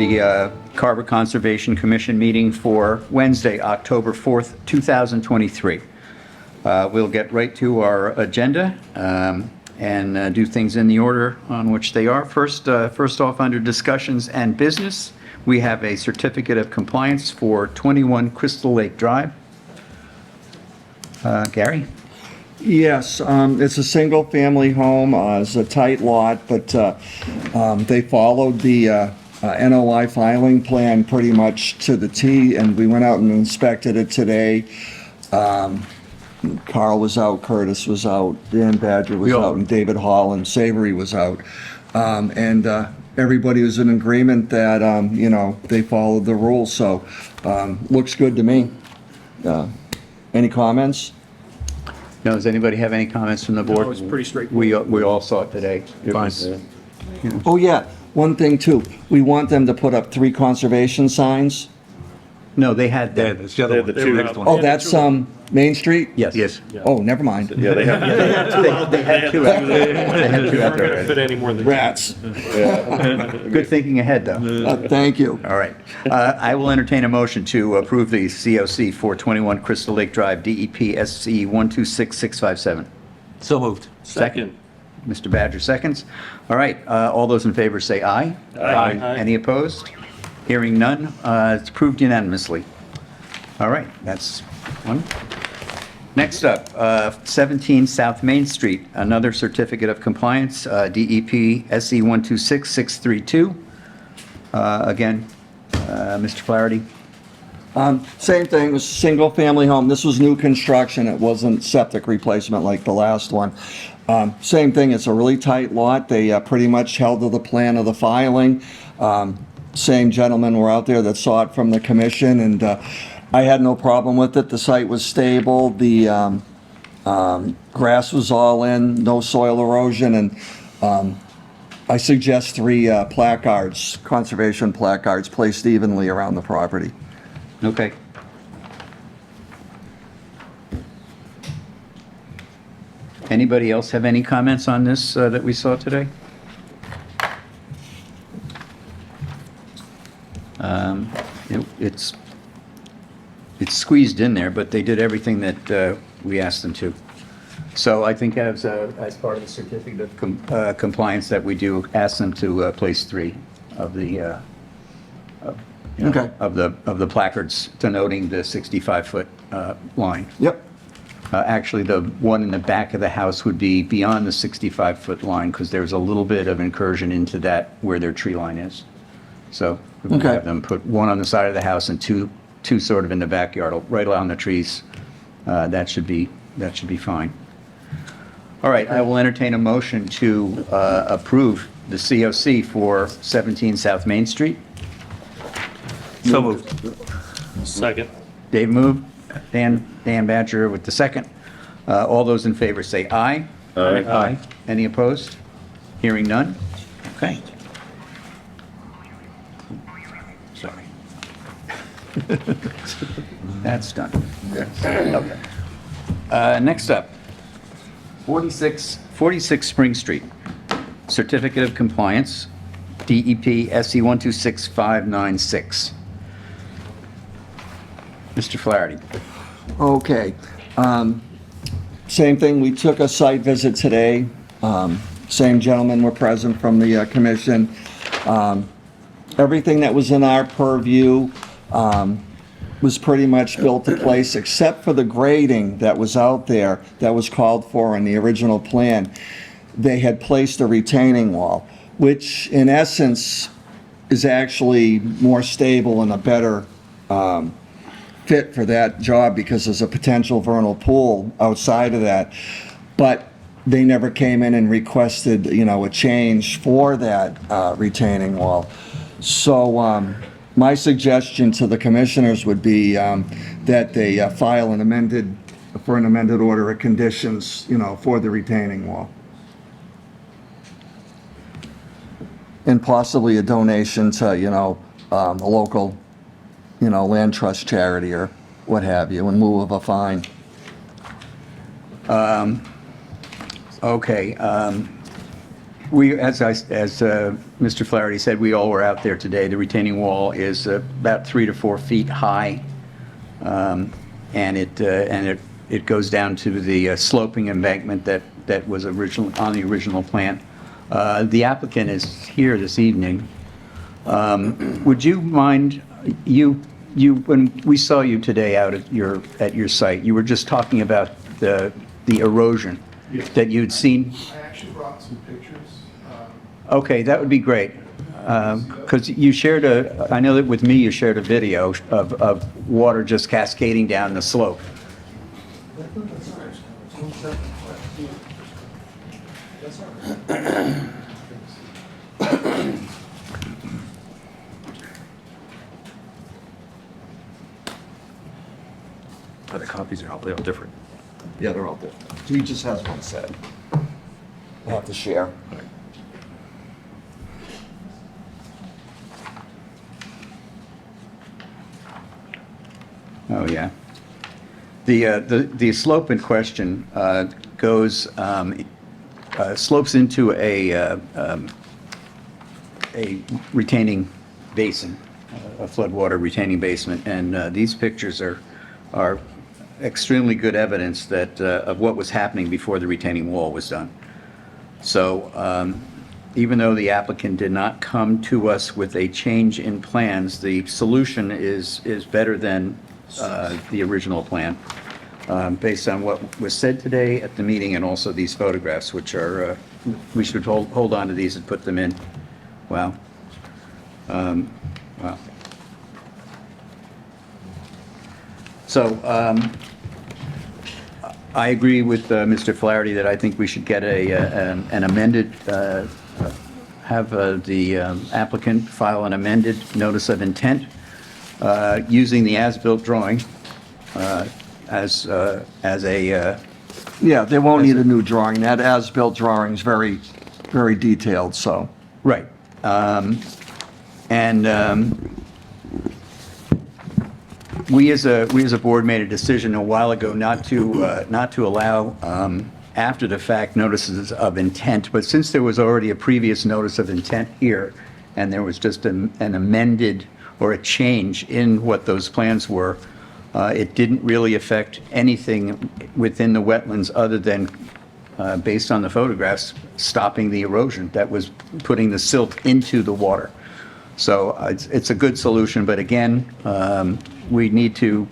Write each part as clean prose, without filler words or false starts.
the Carver Conservation Commission meeting for Wednesday, October 4th, 2023. We'll get right to our agenda and do things in the order on which they are. First off, under discussions and business, we have a certificate of compliance for 21 Crystal Lake Drive. Gary? Yes, it's a single-family home. It's a tight lot, but they followed the NOI filing plan pretty much to the T, and we went out and inspected it today. Carl was out, Curtis was out, Dan Badger was out, and David Hall and Savory was out. And everybody was in agreement that, they followed the rules, so looks good to me. Any comments? No, does anybody have any comments from the board? No, it was pretty straightforward. We all saw it today. It Fine. was, Oh, yeah, one thing too. We want them to put up 3 conservation signs. No, they had Yeah, that. that's the other one. the two next Oh, that's Main Street? Yes. Yes. Oh, never mind. Yeah, they have. They had two out there. They had two out We're gonna there. fit any more than. Rats. Good thinking ahead, though. Thank you. All right. I will entertain a motion to approve the COC for 21 Crystal Lake Drive, DEP SC 126657. So moved. Second. Mr. Badger seconds. All right. All those in favor say aye. Aye. Any opposed? Hearing none. It's approved unanimously. All right. That's one. Next up, 17 South Main Street, another certificate of compliance, DEP SE 126632. Again, Mr. Flaherty. Same thing, it was a single-family home. This was new construction. It wasn't septic replacement like the last one. Same thing, it's a really tight lot. They pretty much held to the plan of the filing. Same gentlemen were out there that saw it from the commission, and I had no problem with it. The site was stable. The grass was all in, no soil erosion, and I suggest 3 placards, conservation placards, placed evenly around the property. Okay. Anybody else have any comments on this that we saw today? It's squeezed in there, but they did everything that we asked them to. So I think as part of the certificate of compliance that we do, ask them to place 3 of the Okay. of the placards denoting the 65-foot line. Yep. Actually, the one in the back of the house would be beyond the 65-foot line because there's a little bit of incursion into that where their tree line is. So we would Okay. have them put 1 on the side of the house and two sort of in the backyard, right along the trees. That should be fine. All right, I will entertain a motion to approve the COC for 17 South Main Street. So moved. Second. Dave moved, Dan Badger with the second. All those in favor say aye. Aye. Any opposed? Hearing none? Okay. Sorry. That's done. Okay. Next up, 46 Spring Street, Certificate of Compliance, DEP SE 126596. Mr. Flaherty. Okay. Same thing, we took a site visit today. Same gentlemen were present from the commission. Everything that was in our purview was pretty much built to place, except for the grading that was out there that was called for in the original plan. They had placed a retaining wall, which in essence is actually more stable and a better fit for that job because there's a potential vernal pool outside of that. But they never came in and requested, a change for that retaining wall. So my suggestion to the commissioners would be that they file an amended order of conditions, for the retaining wall. And possibly a donation to, a local, land trust charity or what have you, in lieu of a fine. Okay. as Mr. Flaherty said, we all were out there today. The retaining wall is about 3 to 4 feet high, and it goes down to the sloping embankment that was on the original plan. The applicant is here this evening. Would you mind, when we saw you today out at your site, you were just talking about the erosion that you'd seen? I actually brought some pictures. Okay, that would be great. Because you shared I know that with me you shared a video of water just cascading down the slope. Oh, the copies are all different. Yeah, they're all different. He just has one set. I have to share. Oh, yeah. The slope in question slopes into a retaining basin, a floodwater retaining basement, and these pictures are extremely good evidence that of what was happening before the retaining wall was done. So even though the applicant did not come to us with a change in plans, the solution is better than the original plan, based on what was said today at the meeting and also these photographs, which are, we should hold on to these and put them in. Wow. Wow. So I agree with Mr. Flaherty that I think we should get an amended, have the applicant file an amended notice of intent using the as-built drawing as a, Yeah, they won't need a new drawing. That as-built drawing is very, very detailed, so. right. We as a board made a decision a while ago not to allow after the fact notices of intent, but since there was already a previous notice of intent here, and there was just an amended or a change in what those plans were, it didn't really affect anything within the wetlands other than, based on the photographs, stopping the erosion that was putting the silt into the water. So it's a good solution, but again, we need to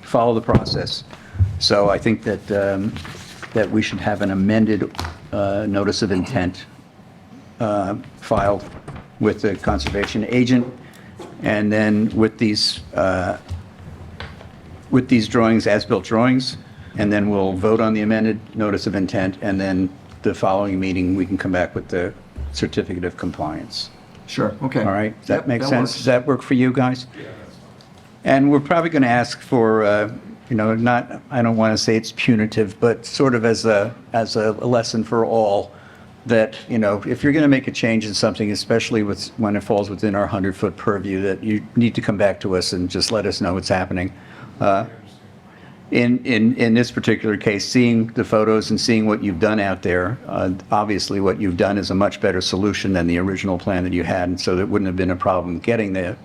follow the process. So I think that we should have an amended notice of intent filed with the conservation agent, and then with these drawings, as-built drawings, and then we'll vote on the amended notice of intent, and then the following meeting, we can come back with the certificate of compliance. Sure, okay. All right, does that make that sense? works. Does that work for you guys? And we're probably going to ask for, not, I don't want to say it's punitive, but sort of as a lesson for all, that, if you're going to make a change in something, especially when it falls within our 100-foot purview, that you need to come back to us and just let us know what's happening. In this particular case, seeing the photos and seeing what you've done out there, obviously what you've done is a much better solution than the original plan that you had, and so there wouldn't have been a problem getting there.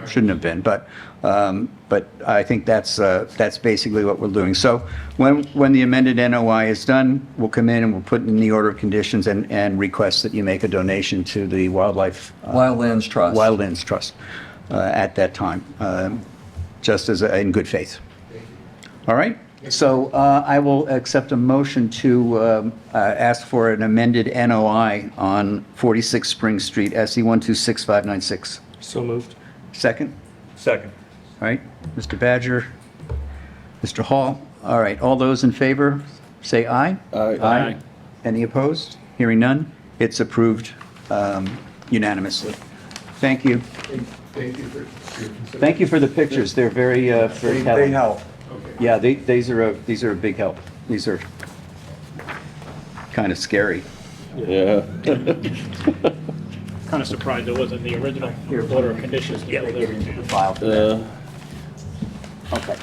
Shouldn't have been, but I think that's basically what we're doing. So when the amended NOI is done, we'll come in and we'll put in the order of conditions and request that you make a donation to the Wildlands Trust. Wildlands Trust at that time, just as in good faith. All right, so I will accept a motion to ask for an amended NOI on 46 Spring Street, SE 1266596. So moved. Second? Second. All right, Mr. Badger, Mr. Hall. All right, all those in favor, say aye. Aye. Any opposed? Hearing none, it's approved unanimously. Thank you. Thank you for your consideration. Thank you for the pictures. They're very They telling. help. Yeah, these are a big help. These are kind of scary. Yeah. Kind of surprised it wasn't the original order of conditions. Yeah, they give you the file for that. Okay.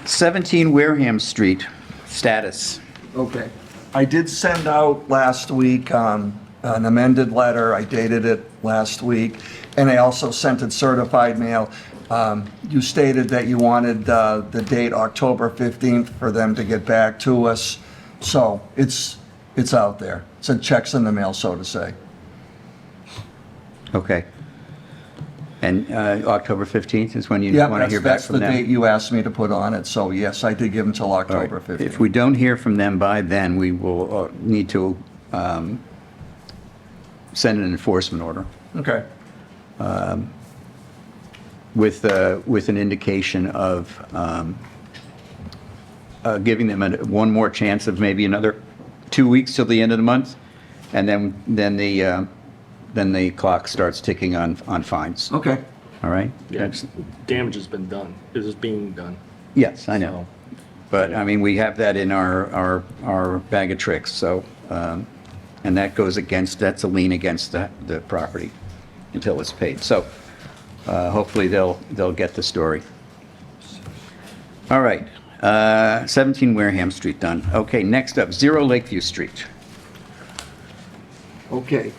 17 Wareham Street, status. Okay. I did send out last week an amended letter. I dated it last week, and I also sent it certified mail. You stated that you wanted the date October 15th for them to get back to us. So it's out there. It's a checks in the mail, so to say. Okay. And October 15th is when you Yeah, want to hear back that's from the them? date you asked me to put on it. So yes, I did give them till All right. October 15th. If we don't hear from them by then, we will need to send an enforcement order Okay. with an indication of giving them one more chance of maybe another 2 weeks till the end of the month, and then the clock starts ticking on fines. Okay. All right? Yeah, damage has been done. It is being done. Yes, I know. But, I mean, we have that in our bag of tricks, so, and that's a lien against the property until it's paid. So, hopefully they'll get the story. All right, 17 Wareham Street done. Okay, next up, 0 Lakeview Street. Okay.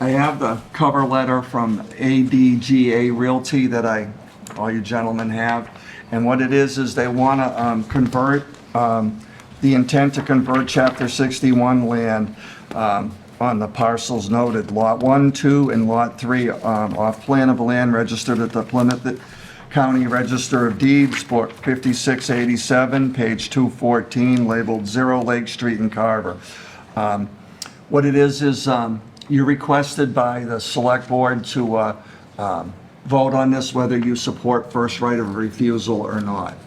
I have the cover letter from ADGA Realty that all you gentlemen have. And what it is they want to convert, the intent to convert Chapter 61 land on the parcels noted, Lot 1, 2, and Lot 3, off plan of land registered at the Plymouth County Register of Deeds, Book 5687, page 214, labeled 0 Lake Street in Carver. What it is you're requested by the Select Board to vote on this, whether you support first right of refusal or not,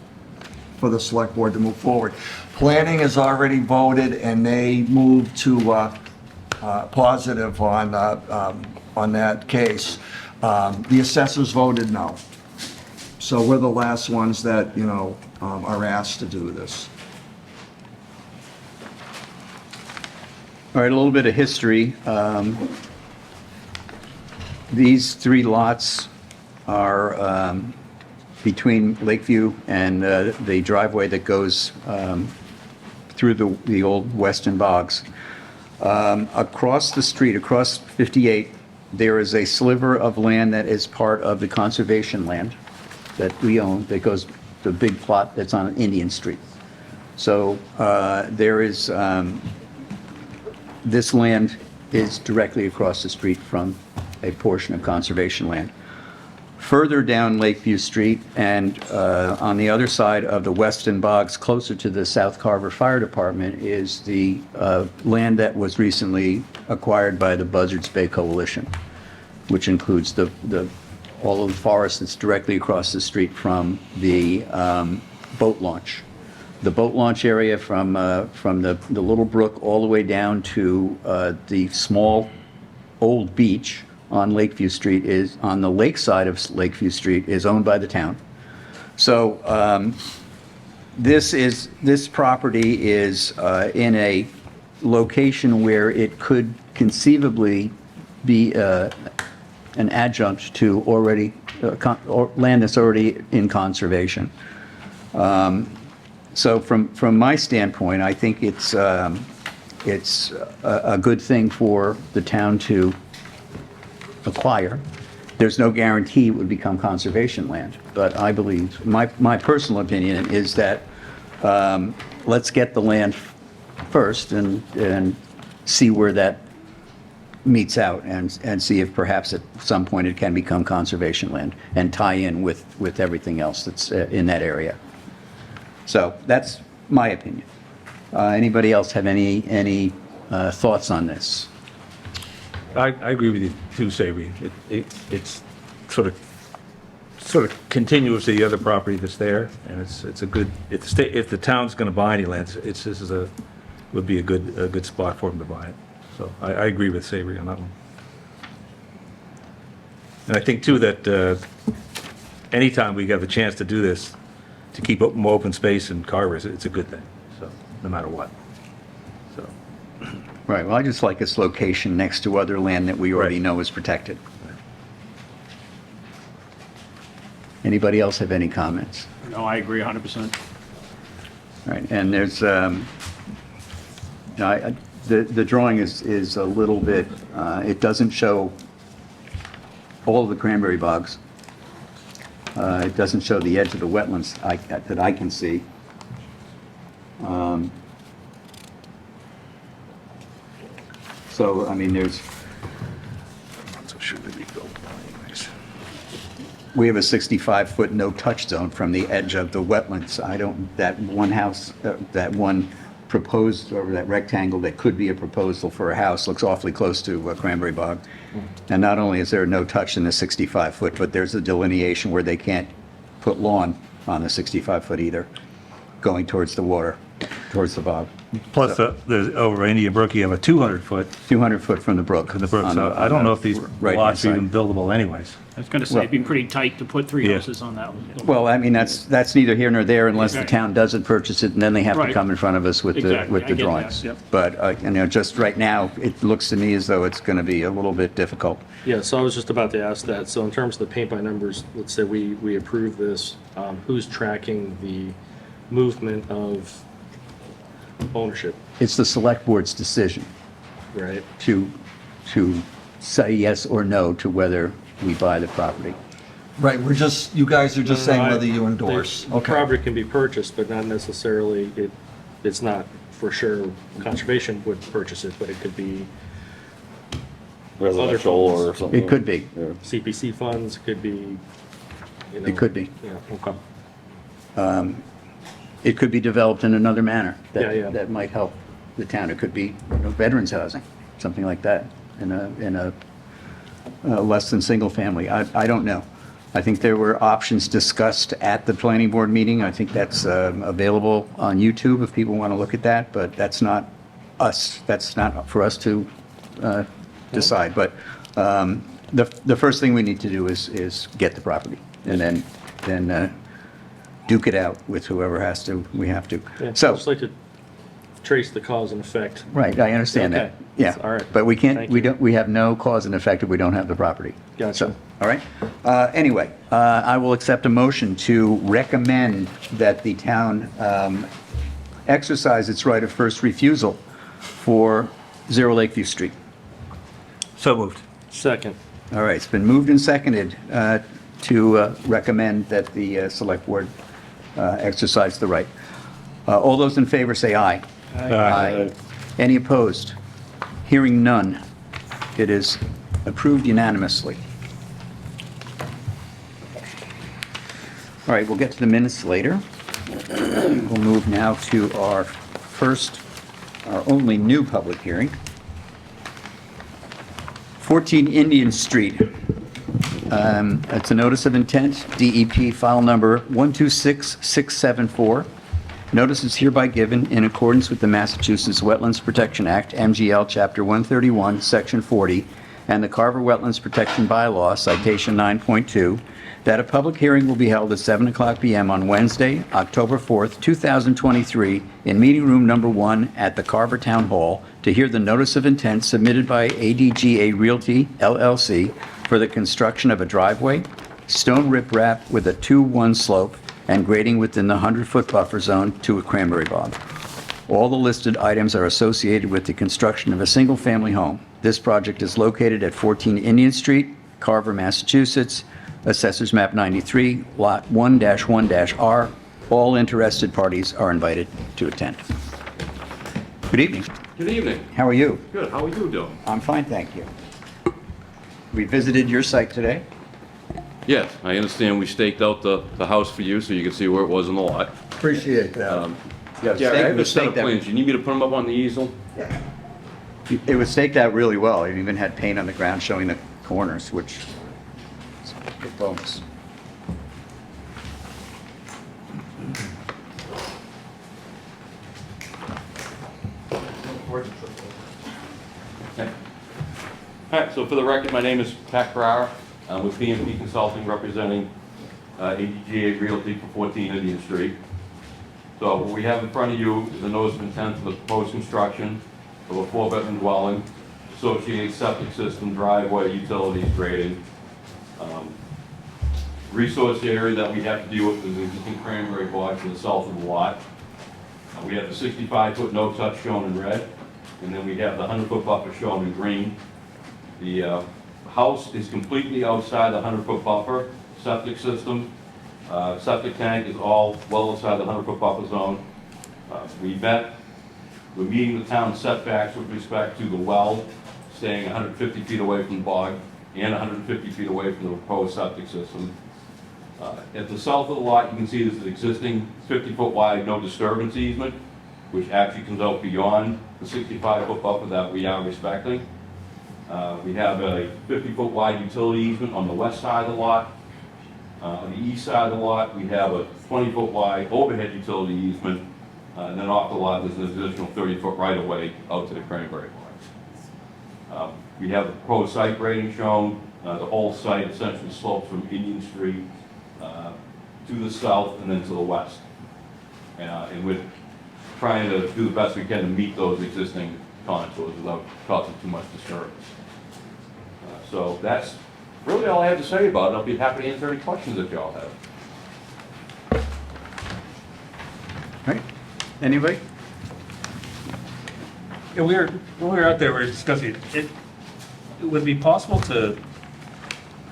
for the Select Board to move forward. Planning has already voted, and they moved to positive on that case. The assessors voted no. So we're the last ones that, are asked to do this. All right, a little bit of history. These 3 lots are between Lakeview and the driveway that goes through the old Weston Bogs. Across the street, across 58, there is a sliver of land that is part of the conservation land that we own, that goes, the big plot that's on Indian Street. So there is, this land is directly across the street from a portion of conservation land. Further down Lakeview Street and on the other side of the Weston Bogs, closer to the South Carver Fire Department, is the land that was recently acquired by the Buzzards Bay Coalition, which includes all of the forest that's directly across the street from the boat launch. The boat launch area from the Little Brook all the way down to the small old beach on Lakeview Street is, on the lake side of Lakeview Street, is owned by the town. So this property is in a location where it could conceivably be an adjunct to already land that's already in conservation. So from my standpoint, I think it's a good thing for the town to acquire. There's no guarantee it would become conservation land, but I believe, my personal opinion is that let's get the land first and see where that meets out, and see if perhaps at some point it can become conservation land and tie in with everything else that's in that area. So that's my opinion. Anybody else have any thoughts on this? I agree with you too, Savory. It's sort of continuous to the other property that's there, and it's a good, if the town's going to buy any land, would be a good spot for them to buy it. So I agree with Savory on that one. And I think too that anytime we have a chance to do this, to keep more open space in Carver, it's a good thing. So no matter what. So. Right, well, I just like its location next to other land that we already Right. know is protected. Anybody else have any comments? No, I agree 100%. Right, and there's, the drawing is a little bit, it doesn't show all of the cranberry bogs. It doesn't show the edge of the wetlands that I can see. So, I mean, there's, So should they be built anyways? we have a 65-foot no-touch zone from the edge of the wetlands. I don't, that one house, that one proposed, or that rectangle that could be a proposal for a house looks awfully close to Cranberry Bog. And not only is there no touch in the 65-foot, but there's a delineation where they can't put lawn on the 65-foot either, going towards the water, towards the bog. Plus, there's, over Indian Brook, you have a 200-foot 200-foot from the brook. from the brook, on so the- I don't know if these right-hand lots are side. even buildable anyways. I was gonna say, it'd be pretty tight to put three Yeah. houses on that one. Well, I mean, that's neither here nor there unless the Okay. town doesn't purchase it, and then they have to Right. come in front of us with the, Exactly, with I the get that, drawings. yep. But, you know, just right now, it looks to me as though it's going to be a little bit difficult. Yeah, so I was just about to ask that. So in terms of the paint by numbers, let's say we approve this, who's tracking the movement of ownership, It's the select board's decision right? to say yes or no to whether we buy the property. Right, you guys are just saying No, whether you endorse. The Okay. property can be purchased, but not necessarily, it's not for sure conservation would purchase it, but it could be Residential or something. It could be. CPC funds, could be, you know. It could be. Yeah, okay. It could be developed in another manner Yeah, yeah. that might help the town. It could be, you know, veterans housing, something like that, in a less than single family. I don't know. I think there were options discussed at the planning board meeting. I think that's available on YouTube if people want to look at that, but that's not us. That's not for us to decide. But the first thing we need to do is get the property, and then duke it out with whoever we have to. Yeah, I'd So, just like to trace the cause and effect. right, I understand that. Okay. Yeah. All right. But we can't, Thank we you. don't, we have no cause and effect if we don't have the property. Gotcha. So, all right? Anyway, I will accept a motion to recommend that the town exercise its right of first refusal for 0 Lakeview Street. So moved. Second. All right, it's been moved and seconded to recommend that the select board exercise the right. All those in favor say aye. Aye. Any opposed? Hearing none, it is approved unanimously. All right, we'll get to the minutes later. We'll move now to our only new public hearing. 14 Indian Street. It's a notice of intent, DEP file number 126674. Notice is hereby given in accordance with the Massachusetts Wetlands Protection Act, MGL Chapter 131, Section 40, and the Carver Wetlands Protection Bylaw, citation 9.2, that a public hearing will be held at 7:00 PM on Wednesday, October 4th, 2023, in Meeting Room Number 1 at the Carver Town Hall to hear the notice of intent submitted by ADGA Realty LLC for the construction of a driveway, stone riprap with a 2-1 slope, and grading within the 100-foot buffer zone to a cranberry bog. All the listed items are associated with the construction of a single-family home. This project is located at 14 Indian Street, Carver, Massachusetts, Assessors Map 93, Lot 1-1-R. All interested parties are invited to attend. Good evening. Good evening. How are you? Good. How are you doing? I'm fine, thank you. We visited your site today. Yes, I understand we staked out the house for you so you can see where it was in the lot. Appreciate that. Yeah, Yeah, I have it a was set of staked out- plans. You need me to put them up on the easel? It was staked out really well. It even had paint on the ground showing the corners, which is a good bonus. Okay. All right, so for the record, my name is Pat Carrara. I'm with PMP Consulting representing ADGA Realty for 14 Indian Street. So what we have in front of you is a notice of intent for the proposed construction of a 4-bedroom dwelling, associated septic system, driveway, utilities, grading. Resource area that we have to deal with is the existing cranberry bog to the south of the lot. We have the 65-foot no-touch shown in red, and then we have the 100-foot buffer shown in green. The house is completely outside the 100-foot buffer. Septic system, septic tank is all well outside the 100-foot buffer zone. We're meeting the town setbacks with respect to the well, staying 150 feet away from the bog and 150 feet away from the proposed septic system. At the south of the lot, you can see there's an existing 50-foot wide no disturbance easement, which actually comes out beyond the 65-foot buffer that we are respecting. We have a 50-foot wide utility easement on the west side of the lot. On the east side of the lot, we have a 20-foot wide overhead utility easement. And then off the lot, there's an additional 30-foot right-of-way out to the cranberry bog. We have the proposed site grading shown. The whole site essentially slopes from Indian Street to the south and then to the west. And we're trying to do the best we can to meet those existing contours without causing too much disturbance. So that's really all I have to say about it. I'll be happy to answer any questions that y'all have. All right, anybody? Yeah, when we were out there, we were discussing, it would be possible to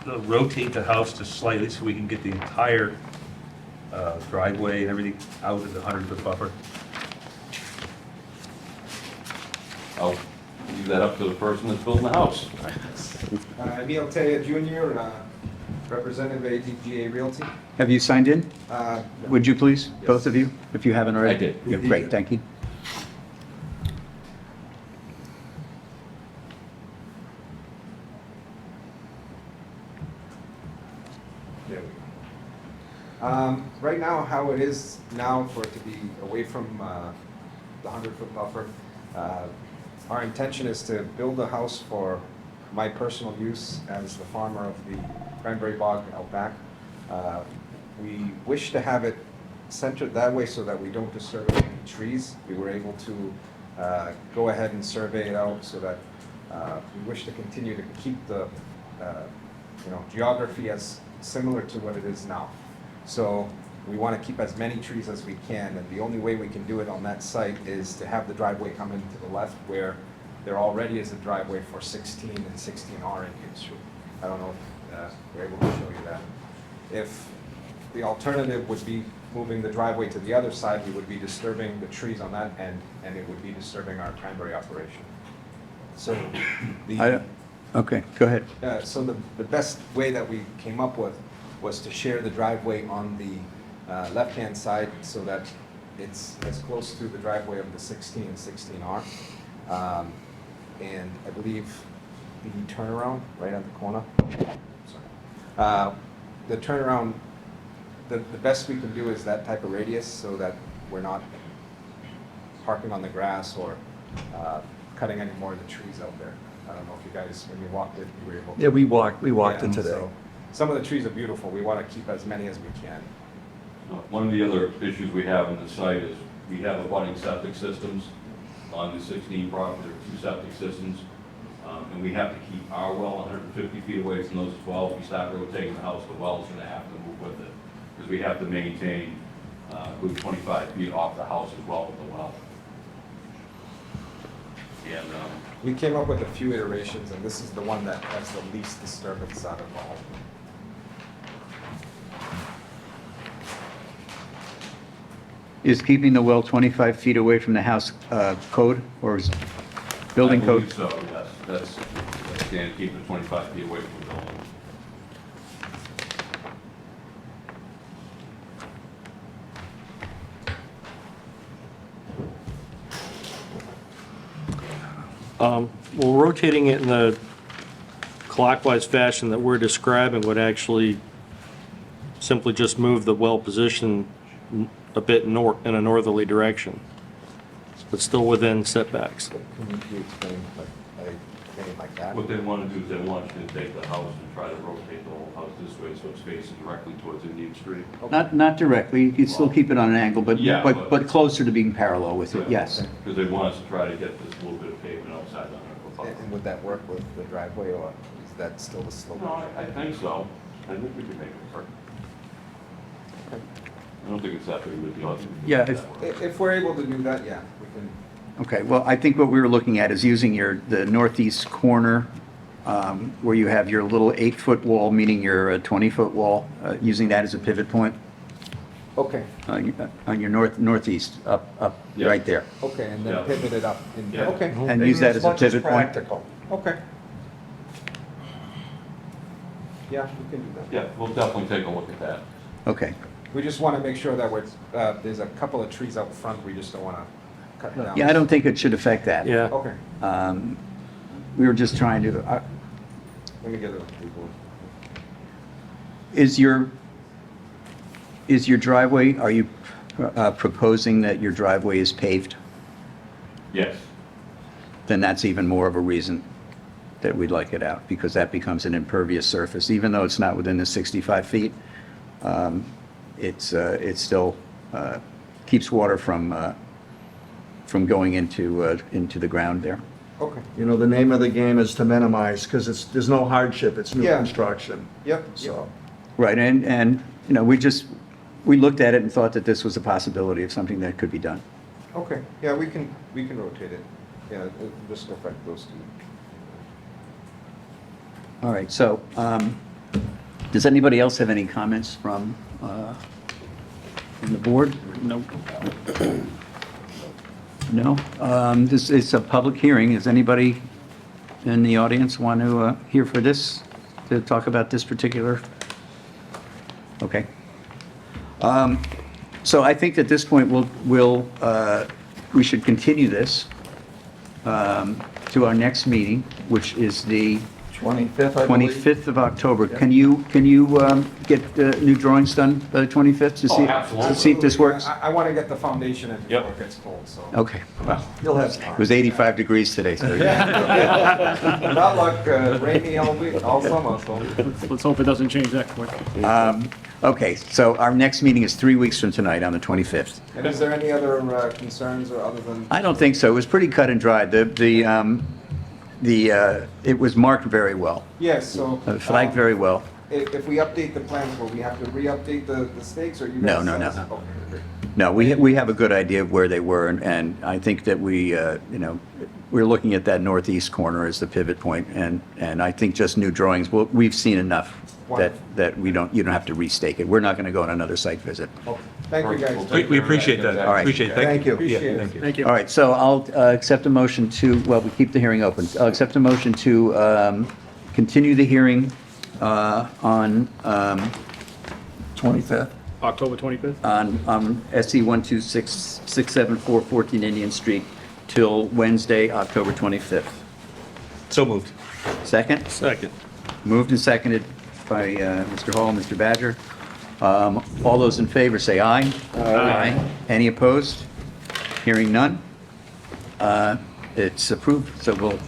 rotate the house just slightly so we can get the entire driveway and everything out of the 100-foot buffer. I'll leave that up to the person that's building the house. Emil Taya Jr., representative of ADGA Realty. Have you signed in? No. Would you please, both of you, if you haven't already? I did. Yeah, great, thank you. There we go. Right now, how it is now for it to be away from the 100-foot buffer, our intention is to build a house for my personal use as the farmer of the cranberry bog out back. We wish to have it centered that way so that we don't disturb any trees. We were able to go ahead and survey it out so that we wish to continue to keep the geography as similar to what it is now. So we want to keep as many trees as we can, and the only way we can do it on that site is to have the driveway come in to the left where there already is a driveway for 16 and 16R Indian Street. I don't know if we're able to show you that. If the alternative would be moving the driveway to the other side, we would be disturbing the trees on that end, and it would be disturbing our cranberry operation. So Okay, go ahead. so the best way that we came up with was to share the driveway on the left-hand side so that it's as close to the driveway of the 16 and 16R. And I believe the turnaround right at the corner. Sorry. The turnaround, the best we can do is that type of radius so that we're not parking on the grass or cutting any more of the trees out there. I don't know if you guys, when you walked it, you were able to. Yeah, we walked it today. So some of the trees are beautiful. We want to keep as many as we can. One of the other issues we have on the site is we have abutting septic systems on the 16 property, there are 2 septic systems, and we have to keep our well 150 feet away from those as well. If we start rotating the house, the well's going to have to move with it, because we have to maintain a good 25 feet off the house as well with the well. And We came up with a few iterations, and this is the one that has the least disturbance out of all. Is keeping the well 25 feet away from the house code, or is building I code? believe so, yes. That's standard, keep it 25 feet away from the building. Well, rotating it in the clockwise fashion that we're describing would actually simply just move the well position a bit in a northerly direction, but still within setbacks. Can you explain anything like that? What they want to do is they want you to take the house and try to rotate the whole house this way so it's facing directly towards Indian Street. Not directly, you'd still keep it on an angle, Yeah, but closer to being parallel with it, yes. Because they want us to try to get this little bit of pavement outside the 100-foot buffer. And would that work with the driveway, or is that still the slope? No, I think so. I think we can make it work. I don't think it's that big of a deal. Yeah, If we're able to do that, yeah, we can. Okay, well, I think what we were looking at is using the northeast corner, where you have your little 8-foot wall, meaning your 20-foot wall, using that as a pivot point Okay, on your northeast, up, Yeah. right there. okay, and Yeah. then pivot it up. Yeah. Okay, And use that as a pivot point? okay. Yeah, we can do that. Yeah, we'll definitely take a look at that. Okay, We just want to make sure that there's a couple of trees out front, we just don't want to cut down. yeah, I don't think it should affect that. Yeah. Okay, We were just trying to, let me get it. is your driveway, are you proposing that your driveway is paved? Yes. Then that's even more of a reason that we'd like it out, because that becomes an impervious surface. Even though it's not within the 65 feet, it still keeps water from going into the ground there. Okay, You know, the name of the game is to minimize, because there's no hardship, it's new Yeah. construction, yep, so. Right, and, you know, we looked at it and thought that this was a possibility of something that could be done. okay, yeah, we can rotate it. Yeah, it'll just affect those two. All right, so, does anybody else have any comments from the board? Nope. No? This is a public hearing. Does anybody in the audience want to hear for this, to talk about this particular? Okay. So I think at this point, we should continue this to our next meeting, which is the 25th, I believe. 25th of October. Can you get new drawings done by the 25th to see, absolutely. to see if this works? I want to get the foundation in before Yep. it gets cold, so. Okay, well, You'll have it time. was 85 degrees today, so. Not like rainy all week, all summer, so. Let's hope it doesn't change that quick. Okay, so our next meeting is 3 weeks from tonight, on the 25th. And is there any other concerns or other than? I don't think so. It was pretty cut and dried. It was marked very well, Yes, so. flagged very well. If we update the plans, will we have to re-update the stakes, or you No, guys? no, tell no. us? Okay, great. No, we have a good idea of where they were, and I think that we're looking at that northeast corner as the pivot point, and I think just new drawings, we've seen enough that you don't have to restake it. We're not going to go on another site visit. Okay. Thank you, guys. We appreciate that. All right. Appreciate it. Thank you. Appreciate Yeah, it. thank you. Thank you. All right, so I'll accept a motion to, well, we keep the hearing open. I'll accept a motion to continue the hearing on 25th. October 25th? on SC 126-674 14 Indian Street till Wednesday, October 25th. So moved. Second? Second. Moved and seconded by Mr. Hall and Mr. Badger. All those in favor say aye. Aye. Any opposed? Hearing none. It's approved, so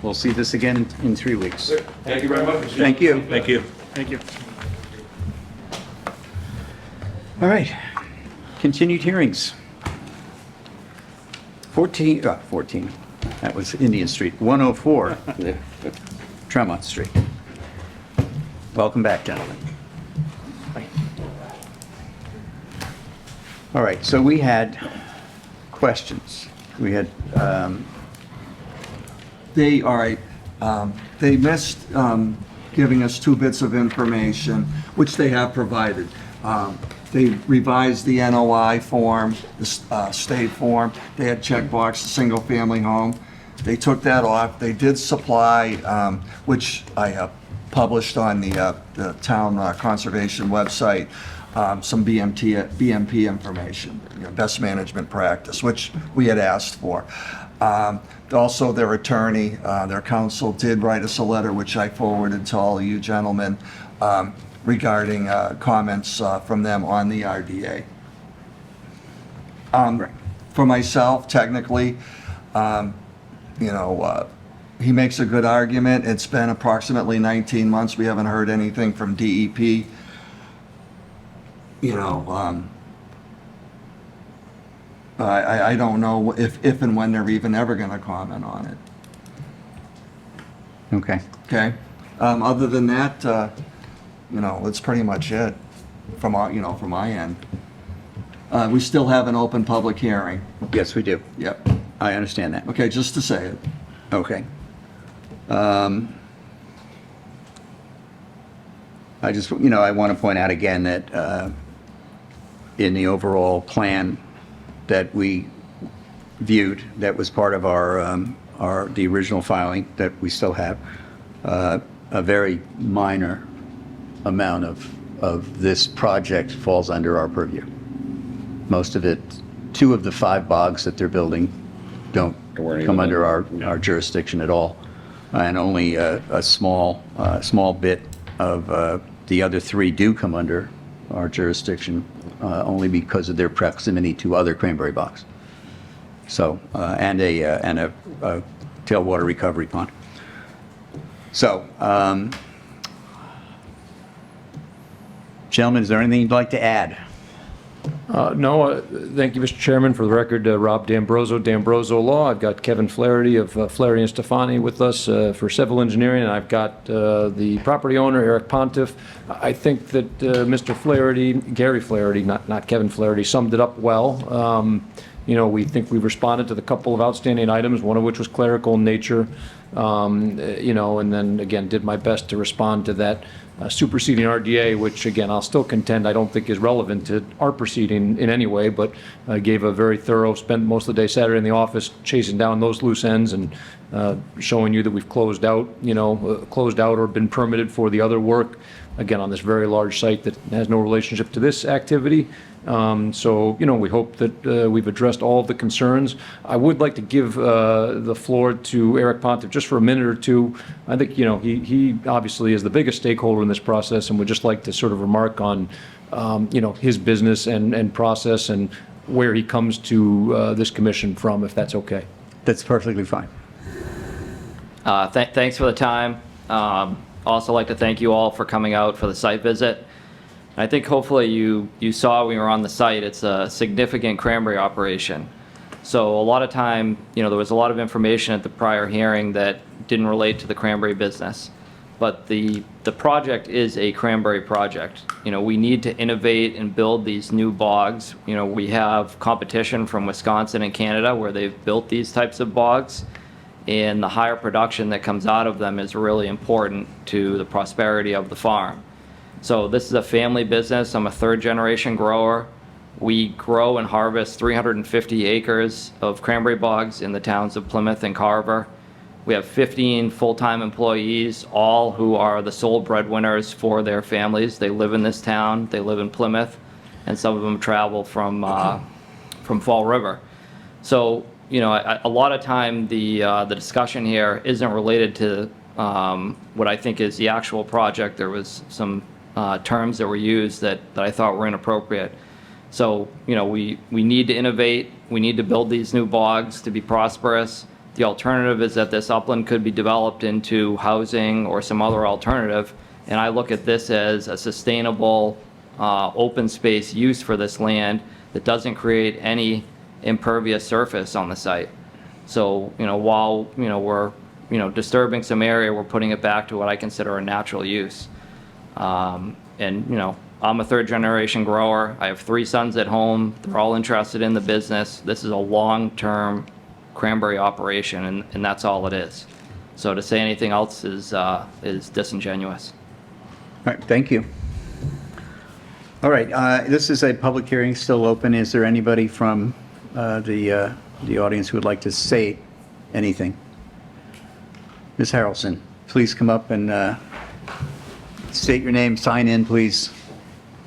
we'll see this again in 3 weeks. Thank you very much. Thank you. Thank you. Thank you. All right, continued hearings. 14, that was Indian Street. 104, Tremont Street. Welcome back, gentlemen. All right, so we had questions. We had, They missed giving us 2 bits of information, which they have provided. They revised the NOI form, the state form. They had checkbox, single-family home. They took that off. They did supply, which I have published on the town conservation website, some BMP information, best management practice, which we had asked for. Also, their attorney, their counsel did write us a letter, which I forwarded to all of you gentlemen, regarding comments from them on the RDA. For myself, technically, he makes a good argument. It's been approximately 19 months. We haven't heard anything from DEP. I don't know if and when they're even ever going to comment on it. okay. Okay? Other than that, that's pretty much it from my end. We still have an open public hearing. Yes, we do. Yep. I understand that. Okay, just to say it. Okay. I just, I want to point out again that in the overall plan that we viewed, that was part of the original filing that we still have, a very minor amount of this project falls under our purview. Most of it, 2 of the 5 bogs that they're building don't come under our jurisdiction at all. And only a small bit of the other 3 do come under our jurisdiction, only because of their proximity to other cranberry bogs. So, and a tailwater recovery pond. So, gentlemen, is there anything you'd like to add? No, thank you, Mr. Chairman. For the record, Rob D'Ambroso Law. I've got Kevin Flaherty of Flaherty and Stefani with us for civil engineering, and I've got the property owner, Eric Pontiff. I think that Mr. Flaherty, Gary Flaherty, not Kevin Flaherty, summed it up well. We think we've responded to the couple of outstanding items, one of which was clerical in nature, and then, again, did my best to respond to that superseding RDA, which, again, I'll still contend I don't think is relevant to our proceeding in any way, but gave a very thorough, spent most of the day Saturday in the office chasing down those loose ends and showing you that we've closed out or been permitted for the other work, again, on this very large site that has no relationship to this activity. So, we hope that we've addressed all of the concerns. I would like to give the floor to Eric Pontiff just for a minute or two. I think, he obviously is the biggest stakeholder in this process and would just like to sort of remark on, his business and process and where he comes to this commission from, if that's okay. That's perfectly fine. Thanks for the time. Also like to thank you all for coming out for the site visit. I think hopefully you saw when we were on the site, it's a significant cranberry operation. So a lot of time, there was a lot of information at the prior hearing that didn't relate to the cranberry business. But the project is a cranberry project. We need to innovate and build these new bogs. We have competition from Wisconsin and Canada where they've built these types of bogs. And the higher production that comes out of them is really important to the prosperity of the farm. So this is a family business. I'm a 3rd-generation grower. We grow and harvest 350 acres of cranberry bogs in the towns of Plymouth and Carver. We have 15 full-time employees, all who are the sole breadwinners for their families. They live in this town, they live in Plymouth, and some of them travel from Fall River. So, a lot of time the discussion here isn't related to what I think is the actual project. There was some terms that were used that I thought were inappropriate. So, we need to innovate. We need to build these new bogs to be prosperous. The alternative is that this upland could be developed into housing or some other alternative. And I look at this as a sustainable open space use for this land that doesn't create any impervious surface on the site. So, while, we're, disturbing some area, we're putting it back to what I consider a natural use. And, I'm a 3rd-generation grower. I have 3 sons at home. They're all interested in the business. This is a long-term cranberry operation, and that's all it is. So to say anything else is disingenuous. All right, thank you. All right, this is a public hearing, still open. Is there anybody from the audience who would like to say anything? Ms. Harrelson, please come up and state your name, sign in, please.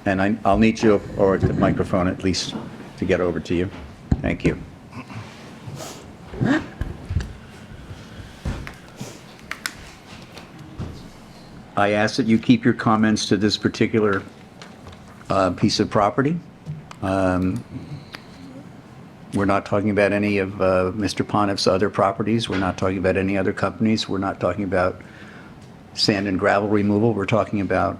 And I'll need you or the microphone at least to get over to you. Thank you. I ask that you keep your comments to this particular piece of property. We're not talking about any of Mr. Pontiff's other properties. We're not talking about any other companies. We're not talking about sand and gravel removal. We're talking about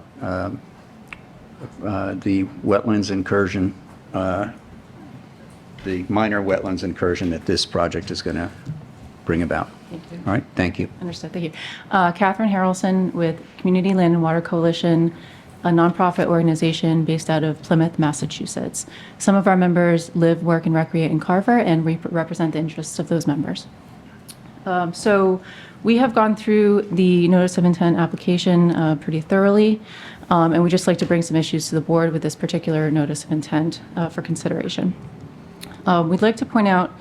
the wetlands incursion, the minor wetlands incursion that this project is going to bring about. Thank you. All right, thank you. Understood, thank you. Catherine Harrelson with Community Land and Water Coalition, a nonprofit organization based out of Plymouth, Massachusetts. Some of our members live, work, and recreate in Carver, and we represent the interests of those members. So we have gone through the notice of intent application pretty thoroughly, and we'd just like to bring some issues to the board with this particular notice of intent for consideration. We'd like to point out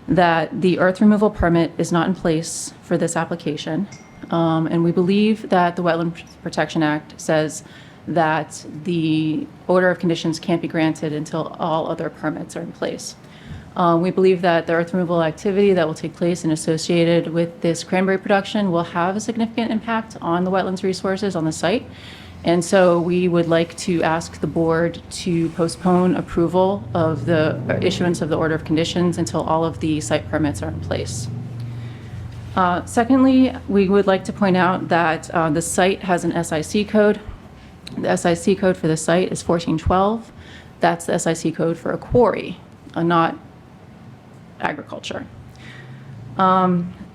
that the earth removal permit is not in place for this application, and we believe that the Wetland Protection Act says that the order of conditions can't be granted until all other permits are in place. We believe that the earth removal activity that will take place and associated with this cranberry production will have a significant impact on the wetlands resources on the site. And so we would like to ask the board to postpone approval of the issuance of the order of conditions until all of the site permits are in place. Secondly, we would like to point out that the site has an SIC code. The SIC code for the site is 1412. That's the SIC code for a quarry, not agriculture.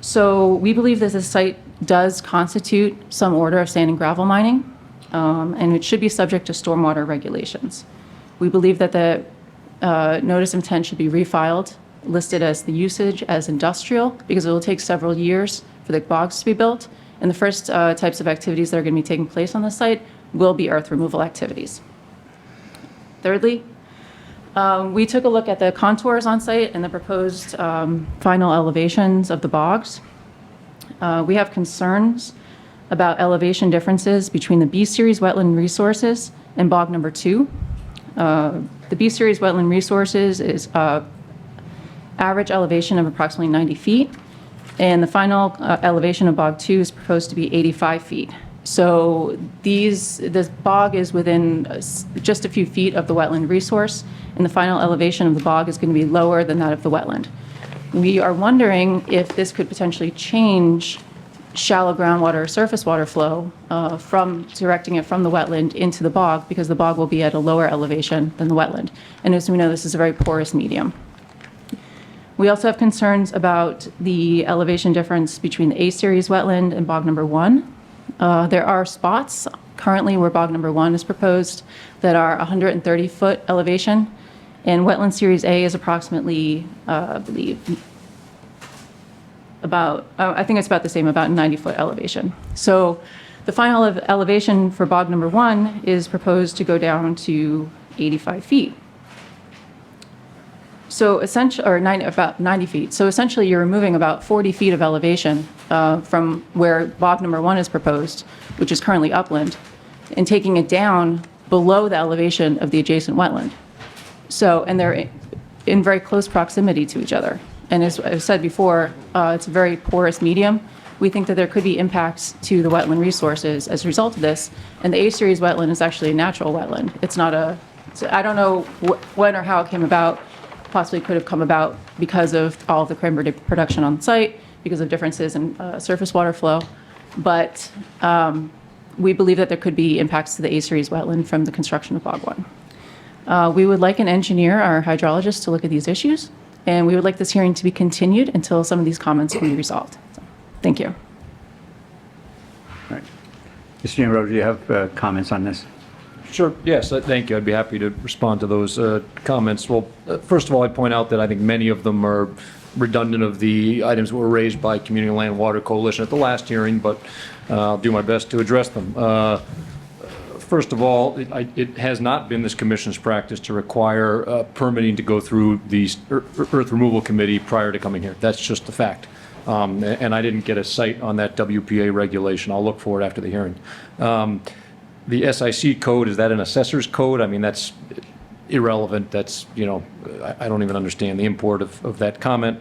So we believe that the site does constitute some order of sand and gravel mining, and it should be subject to stormwater regulations. We believe that the notice of intent should be refiled, listed as the usage as industrial, because it will take several years for the bogs to be built, and the first types of activities that are going to be taking place on the site will be earth removal activities. Thirdly, we took a look at the contours on site and the proposed final elevations of the bogs. We have concerns about elevation differences between the B series wetland resources and bog number 2. The B series wetland resources is average elevation of approximately 90 feet, and the final elevation of bog 2 is proposed to be 85 feet. So this bog is within just a few feet of the wetland resource, and the final elevation of the bog is going to be lower than that of the wetland. We are wondering if this could potentially change shallow groundwater or surface water flow from directing it from the wetland into the bog, because the bog will be at a lower elevation than the wetland. And as we know, this is a very porous medium. We also have concerns about the elevation difference between the A series wetland and bog number 1. There are spots currently where bog number 1 is proposed that are 130-foot elevation, and wetland series A is approximately, I believe, I think it's about the same, about 90-foot elevation. So the final elevation for bog number 1 is proposed to go down to 85 feet. So essentially, or about 90 feet. So essentially, you're removing about 40 feet of elevation from where bog number 1 is proposed, which is currently upland, and taking it down below the elevation of the adjacent wetland. So, and they're in very close proximity to each other. And as I've said before, it's a very porous medium. We think that there could be impacts to the wetland resources as a result of this. And the A series wetland is actually a natural wetland. It's not I don't know when or how it came about. Possibly could have come about because of all of the cranberry production on site, because of differences in surface water flow. But we believe that there could be impacts to the A series wetland from the construction of bog 1. We would like an engineer, our hydrologist, to look at these issues, and we would like this hearing to be continued until some of these comments can be resolved. So, thank you. All right. Mr. Gianroto, do you have comments on this? Sure, yes, thank you. I'd be happy to respond to those comments. Well, first of all, I'd point out that I think many of them are redundant of the items that were raised by Community Land Water Coalition at the last hearing, but I'll do my best to address them. First of all, it has not been this commission's practice to require permitting to go through the Earth Removal Committee prior to coming here. That's just the fact. And I didn't get a cite on that WPA regulation. I'll look for it after the hearing. The SIC code, is that an assessor's code? I mean, that's irrelevant. That's, you know, I don't even understand the import of that comment.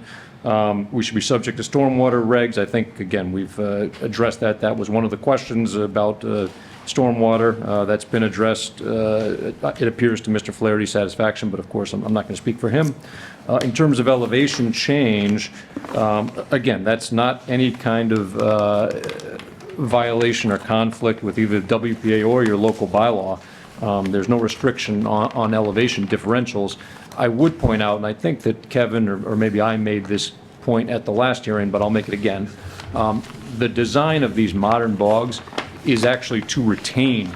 We should be subject to stormwater regs. I think, again, we've addressed that. That was one of the questions about stormwater. That's been addressed, it appears, to Mr. Flaherty's satisfaction, but of course, I'm not going to speak for him. In terms of elevation change, again, that's not any kind of violation or conflict with either the WPA or your local bylaw. There's no restriction on elevation differentials. I would point out, and I think that Kevin or maybe I made this point at the last hearing, but I'll make it again. The design of these modern bogs is actually to retain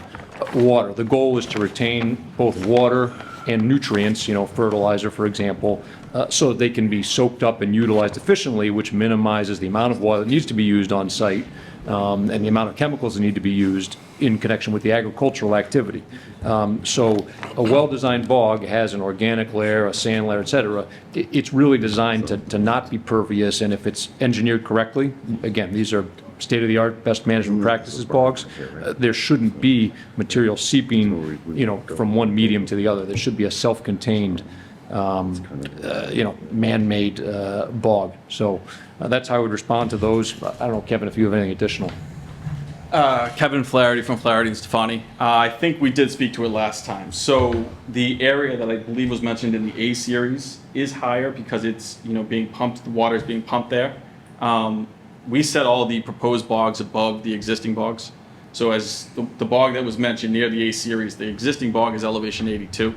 water. The goal is to retain both water and nutrients, fertilizer, for example, so they can be soaked up and utilized efficiently, which minimizes the amount of water that needs to be used on site and the amount of chemicals that need to be used in connection with the agricultural activity. So a well-designed bog has an organic layer, a sand layer, et cetera. It's really designed to not be pervious, and if it's engineered correctly, again, these are state-of-the-art, best management practices bogs, there shouldn't be material seeping, from one medium to the other. There should be a self-contained, man-made bog. So that's how I would respond to those. I don't know, Kevin, if you have anything additional. Kevin Flaherty from Flaherty and Stefani. I think we did speak to it last time. So the area that I believe was mentioned in the A series is higher because it's, being pumped, the water is being pumped there. We set all the proposed bogs above the existing bogs. So as the bog that was mentioned near the A series, the existing bog is elevation 82.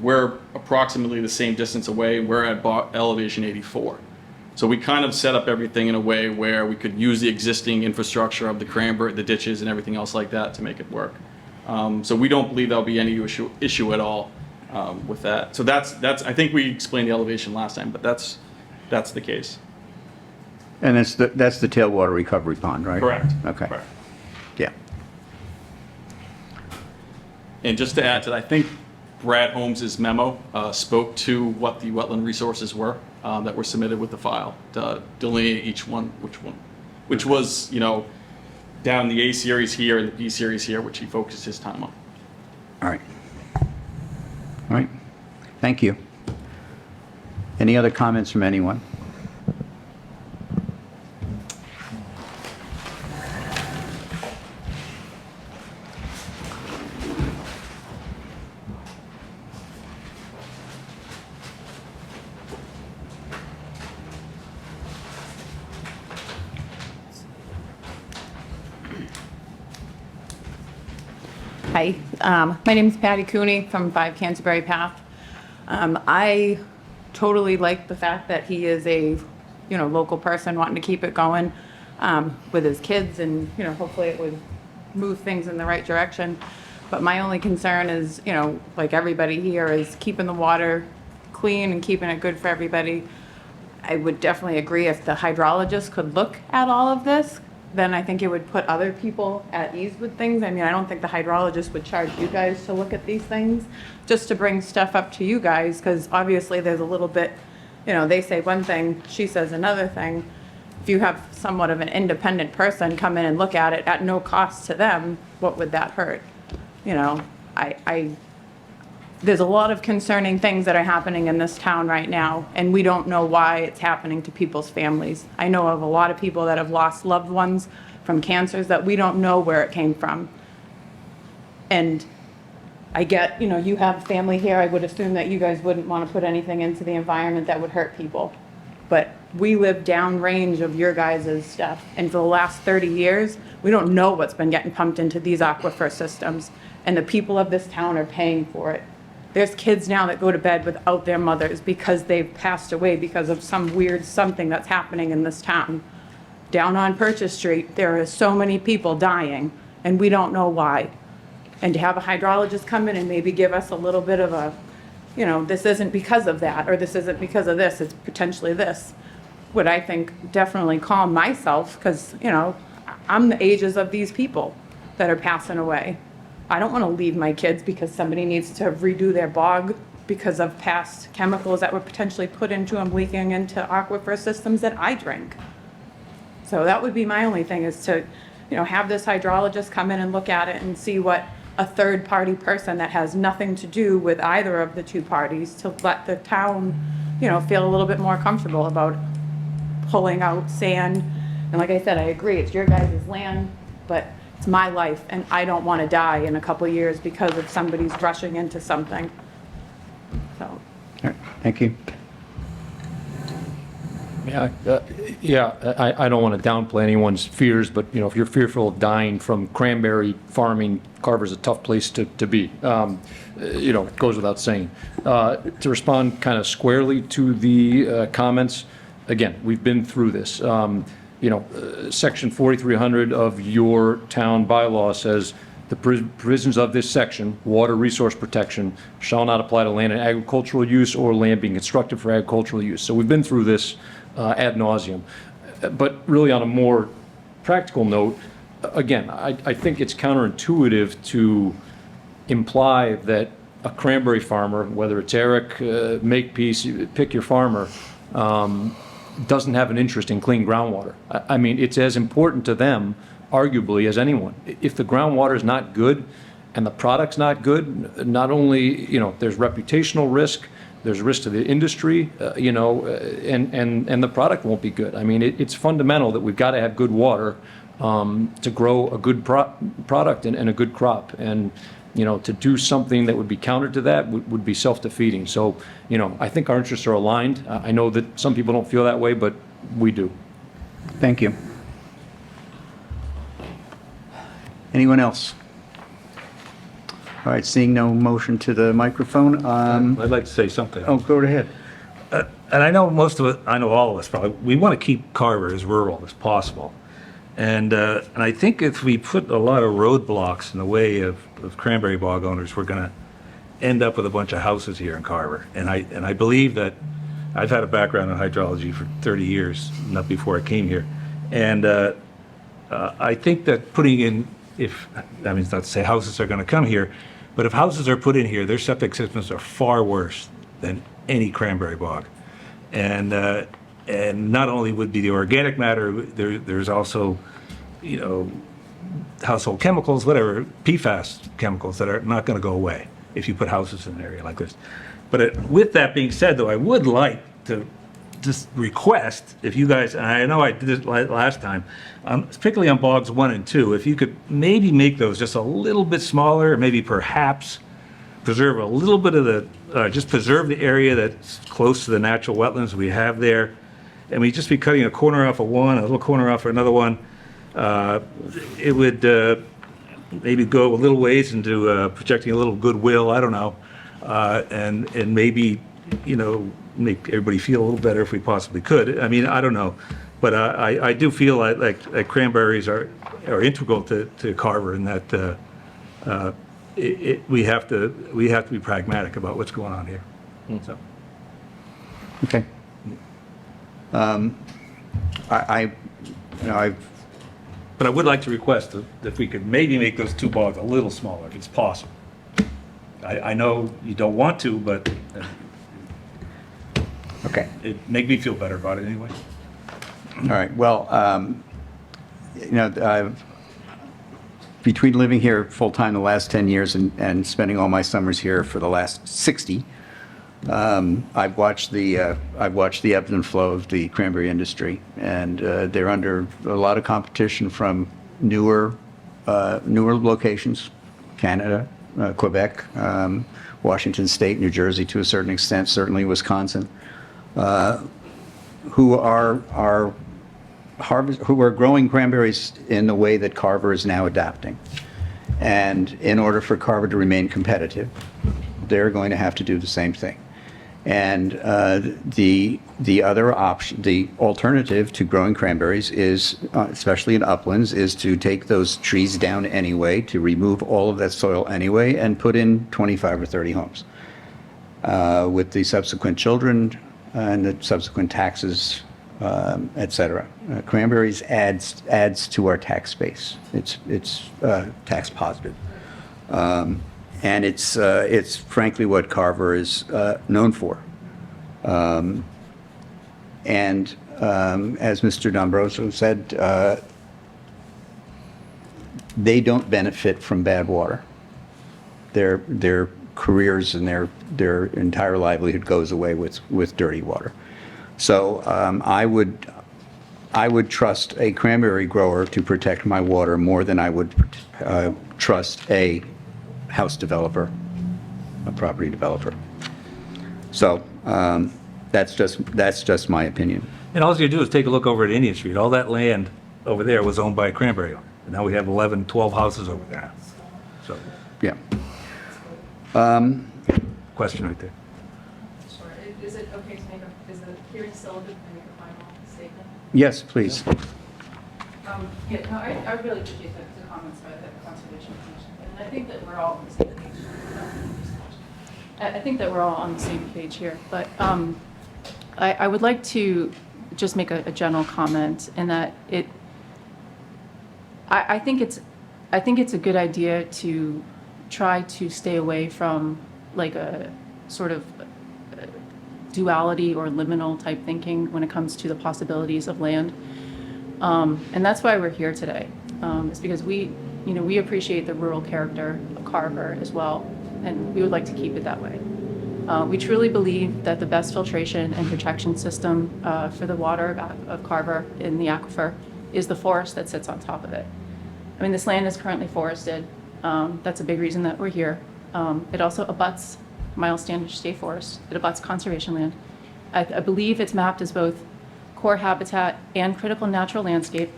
We're approximately the same distance away. We're at elevation 84. So we kind of set up everything in a way where we could use the existing infrastructure of the cranberry, the ditches and everything else like that to make it work. So we don't believe there'll be any issue at all with that. So that's I think we explained the elevation last time, but that's the case. And that's the tailwater recovery pond, right? Correct. Okay. Correct. Yeah. And just to add to that, I think Brad Holmes' memo spoke to what the wetland resources were that were submitted with the file to delineate which was, down the A series here and the B series here, which he focused his time on. All right. All right. Thank you. Any other comments from anyone? Hi, my name is Patty Cooney from 5 Canterbury Path. I totally like the fact that he is a, local person wanting to keep it going with his kids, and, hopefully it would move things in the right direction. But my only concern is, like everybody here, is keeping the water clean and keeping it good for everybody. I would definitely agree if the hydrologist could look at all of this, then I think it would put other people at ease with things. I mean, I don't think the hydrologist would charge you guys to look at these things, just to bring stuff up to you guys, because obviously there's a little bit, they say one thing, she says another thing. If you have somewhat of an independent person come in and look at it at no cost to them, what would that hurt? There's a lot of concerning things that are happening in this town right now, and we don't know why it's happening to people's families. I know of a lot of people that have lost loved ones from cancers that we don't know where it came from. And I get, you have family here, I would assume that you guys wouldn't want to put anything into the environment that would hurt people. But we live downrange of your guys' stuff, and for the last 30 years, we don't know what's been getting pumped into these aquifer systems, and the people of this town are paying for it. There's kids now that go to bed without their mothers because they've passed away because of some weird something that's happening in this town. Down on Purchase Street, there are so many people dying, and we don't know why. And to have a hydrologist come in and maybe give us a little bit of a, this isn't because of that, or this isn't because of this, it's potentially this, would, I think, definitely calm myself, because, I'm the ages of these people that are passing away. I don't want to leave my kids because somebody needs to redo their bog because of past chemicals that were potentially put into them leaking into aquifer systems that I drink. So that would be my only thing, is to, have this hydrologist come in and look at it and see what a third-party person that has nothing to do with either of the two parties, to let the town, feel a little bit more comfortable about pulling out sand. And like I said, I agree, it's your guys' land, but it's my life, and I don't want to die in a couple years because of somebody's rushing into something. So. All right. Thank you. I don't want to downplay anyone's fears, but, if you're fearful of dying from cranberry farming, Carver's a tough place to be. It goes without saying. To respond kind of squarely to the comments, again, we've been through this. Section 4300 of your town bylaw says the provisions of this section, water resource protection, shall not apply to land in agricultural use or land being constructed for agricultural use. So we've been through this ad nauseum. But really on a more practical note, again, I think it's counterintuitive to imply that a cranberry farmer, whether it's Eric, Makepeace, pick your farmer, doesn't have an interest in clean groundwater. I mean, it's as important to them, arguably, as anyone. If the groundwater is not good and the product's not good, not only, there's reputational risk, there's risk to the industry, and the product won't be good. I mean, it's fundamental that we've got to have good water to grow a good product and a good crop. And, to do something that would be counter to that would be self-defeating. So, I think our interests are aligned. I know that some people don't feel that way, but we do. Thank you. Anyone else? All right, seeing no motion to the microphone. I'd like to say something. Oh, go ahead. And I know most of it, I know all of us probably, we want to keep Carver as rural as possible. And I think if we put a lot of roadblocks in the way of cranberry bog owners, we're going to end up with a bunch of houses here in Carver. And I believe that I've had a background in hydrology for 30 years, not before I came here. And I think that putting in, it's not to say houses are going to come here, but if houses are put in here, their septic systems are far worse than any cranberry bog. And not only would be the organic matter, there's also, household chemicals, whatever, PFAS chemicals that are not going to go away if you put houses in an area like this. But with that being said, though, I would like to just request, if you guys, and I know I did it last time, particularly on bogs 1 and 2, if you could maybe make those just a little bit smaller, maybe perhaps preserve a little bit of the, just preserve the area that's close to the natural wetlands we have there. And we just be cutting a corner off of one, a little corner off of another one. It would maybe go a little ways into projecting a little goodwill, I don't know. And maybe, make everybody feel a little better if we possibly could. I mean, I don't know. But I do feel like cranberries are integral to Carver in that we have to be pragmatic about what's going on here. So. Okay. But I would like to request that if we could maybe make those 2 bogs a little smaller, if it's possible. I know you don't want to, but Okay. it make me feel better about it anyway. All right, well, between living here full-time the last 10 years and spending all my summers here for the last 60, I've watched the ebb and flow of the cranberry industry, and they're under a lot of competition from newer locations, Canada, Quebec, Washington State, New Jersey to a certain extent, certainly Wisconsin, who are growing cranberries in the way that Carver is now adapting. And in order for Carver to remain competitive, they're going to have to do the same thing. And the other option, the alternative to growing cranberries is, especially in uplands, is to take those trees down anyway, to remove all of that soil anyway, and put in 25 or 30 homes. With the subsequent children and the subsequent taxes, et cetera. Cranberries adds to our tax base. It's tax positive. And it's frankly what Carver is known for. And as Mr. D'Ambrosio said, they don't benefit from bad water. Their careers and their entire livelihood goes away with dirty water. So I would trust a cranberry grower to protect my water more than I would trust a house developer, a property developer. So that's just my opinion. And all you do is take a look over at Indian Street. All that land over there was owned by a cranberry owner. And now we have 11, 12 houses over there. So, Yeah. question right there. Sure. Is it okay to is the hearing still open to make a final statement? Yes, please. Yeah, no, I really appreciate the comments by the Conservation Commission. And I think that we're all on the same page. I think that we're all on the same page here, but I would like to just make a general comment in that I think it's a good idea to try to stay away from like a sort of duality or liminal type thinking when it comes to the possibilities of land. And that's why we're here today. It's because we appreciate the rural character of Carver as well, and we would like to keep it that way. We truly believe that the best filtration and protection system for the water of Carver in the aquifer is the forest that sits on top of it. I mean, this land is currently forested. That's a big reason that we're here. It also abuts Miles Standish State Forest. It abuts conservation land. I believe it's mapped as both core habitat and critical natural landscape.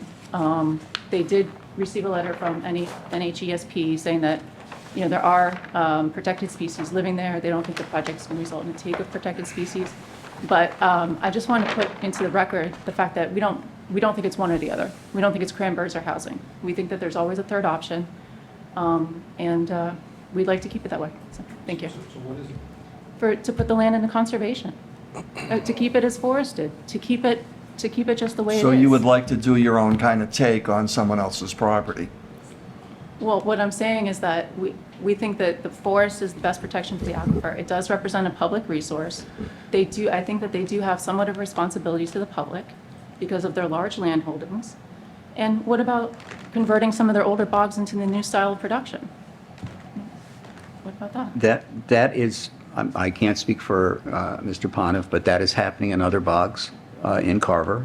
They did receive a letter from NHESP saying that there are protected species living there. They don't think the project's going to result in a take of protected species. But I just want to put into the record the fact that we don't think it's one or the other. We don't think it's cranberries or housing. We think that there's always a third option, and we'd like to keep it that way. So, thank you. So what is it? To put the land into conservation, to keep it as forested, to keep it just the way it is. So you would like to do your own kind of take on someone else's property? Well, what I'm saying is that we think that the forest is the best protection for the aquifer. It does represent a public resource. I think that they do have somewhat of responsibilities to the public because of their large land holdings. And what about converting some of their older bogs into the new style of production? What about that? That is, I can't speak for Mr. Pontiff, but that is happening in other bogs in Carver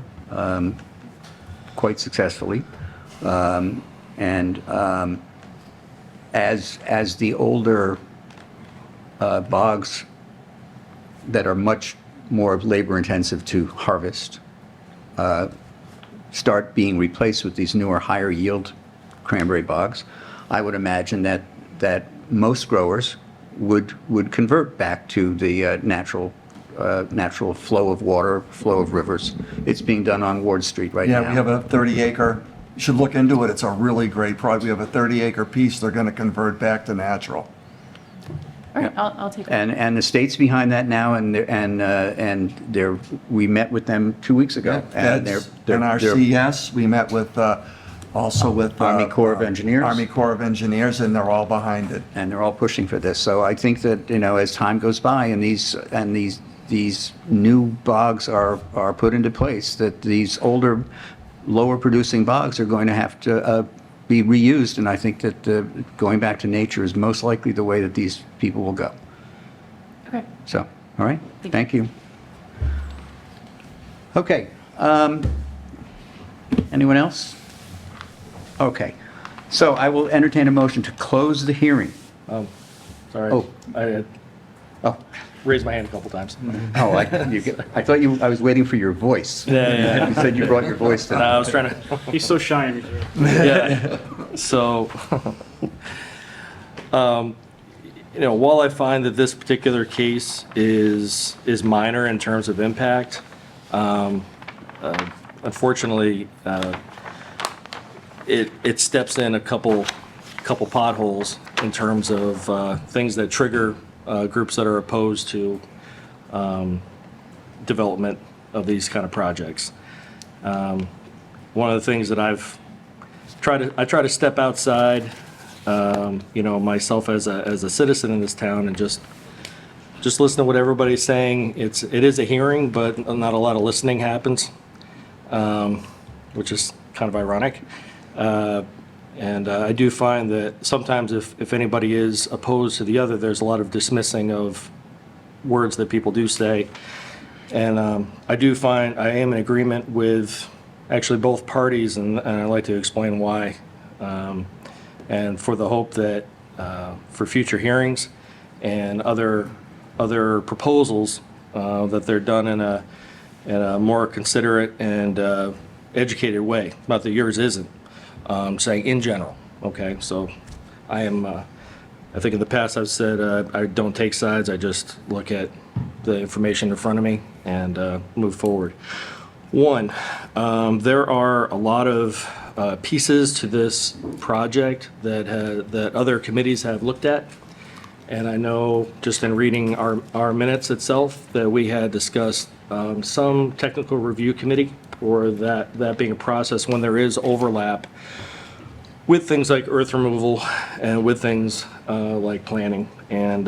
quite successfully. As the older bogs that are much more labor-intensive to harvest start being replaced with these newer, higher-yield cranberry bogs, I would imagine that most growers would convert back to the natural flow of water, flow of rivers. It's being done on Ward Street right now. Yeah, we have a 30-acre, you should look into it, it's a really great project. We have a 30-acre piece they're going to convert back to natural. All right, I'll take it. And the state's behind that now, and we met with them 2 weeks ago. And That's NRCS, we met with, also with Army Corps of Engineers. Army Corps of Engineers, and they're all behind it. And they're all pushing for this. So I think that, as time goes by and these new bogs are put into place, that these older, lower producing bogs are going to have to be reused. And I think that going back to nature is most likely the way that these people will go. Okay. So, all right, thank you. Okay. Anyone else? Okay. So I will entertain a motion to close the hearing. Sorry. Oh. I Oh. raised my hand a couple times. Oh, I thought I was waiting for your voice. Yeah. You said you brought your voice No, tonight. I was trying to. He's so shy in reserve. Yeah. So, while I find that this particular case is minor in terms of impact, unfortunately, it steps in a couple potholes in terms of things that trigger groups that are opposed to development of these kind of projects. One of the things that I try to step outside, myself as a citizen in this town, and just listen to what everybody's saying. It is a hearing, but not a lot of listening happens, which is kind of ironic. And I do find that sometimes if anybody is opposed to the other, there's a lot of dismissing of words that people do say. And I do find I am in agreement with actually both parties, and I'd like to explain why. And for the hope that for future hearings and other proposals that they're done in a more considerate and educated way. Not that yours isn't. Saying in general. Okay, so I think in the past I've said I don't take sides. I just look at the information in front of me and move forward. One, there are a lot of pieces to this project that other committees have looked at. And I know, just in reading our minutes itself, that we had discussed some technical review committee, or that being a process when there is overlap with things like earth removal and with things like planning. And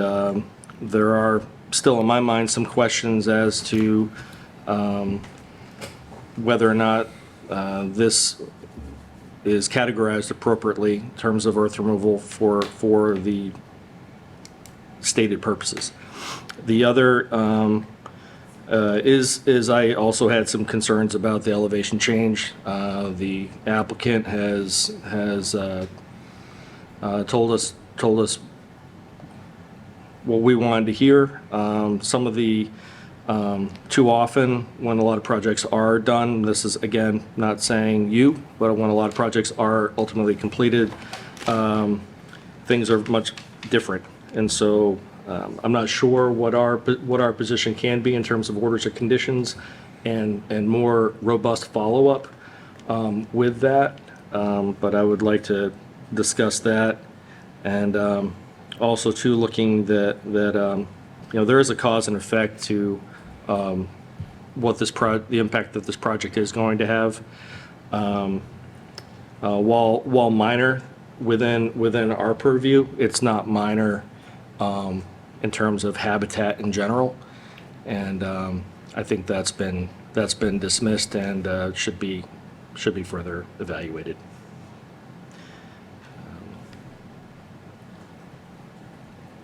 there are still, in my mind, some questions as to whether or not this is categorized appropriately in terms of earth removal for the stated purposes. The other is I also had some concerns about the elevation change. The applicant has told us what we wanted to hear. Some of the too often, when a lot of projects are done, this is again not saying you, but when a lot of projects are ultimately completed, things are much different. And so I'm not sure what our position can be in terms of orders of conditions and more robust follow-up with that. But I would like to discuss that. And also too, looking that there is a cause and effect to what the impact that this project is going to have. While minor within our purview, it's not minor in terms of habitat in general, and I think that's been dismissed and should be further evaluated.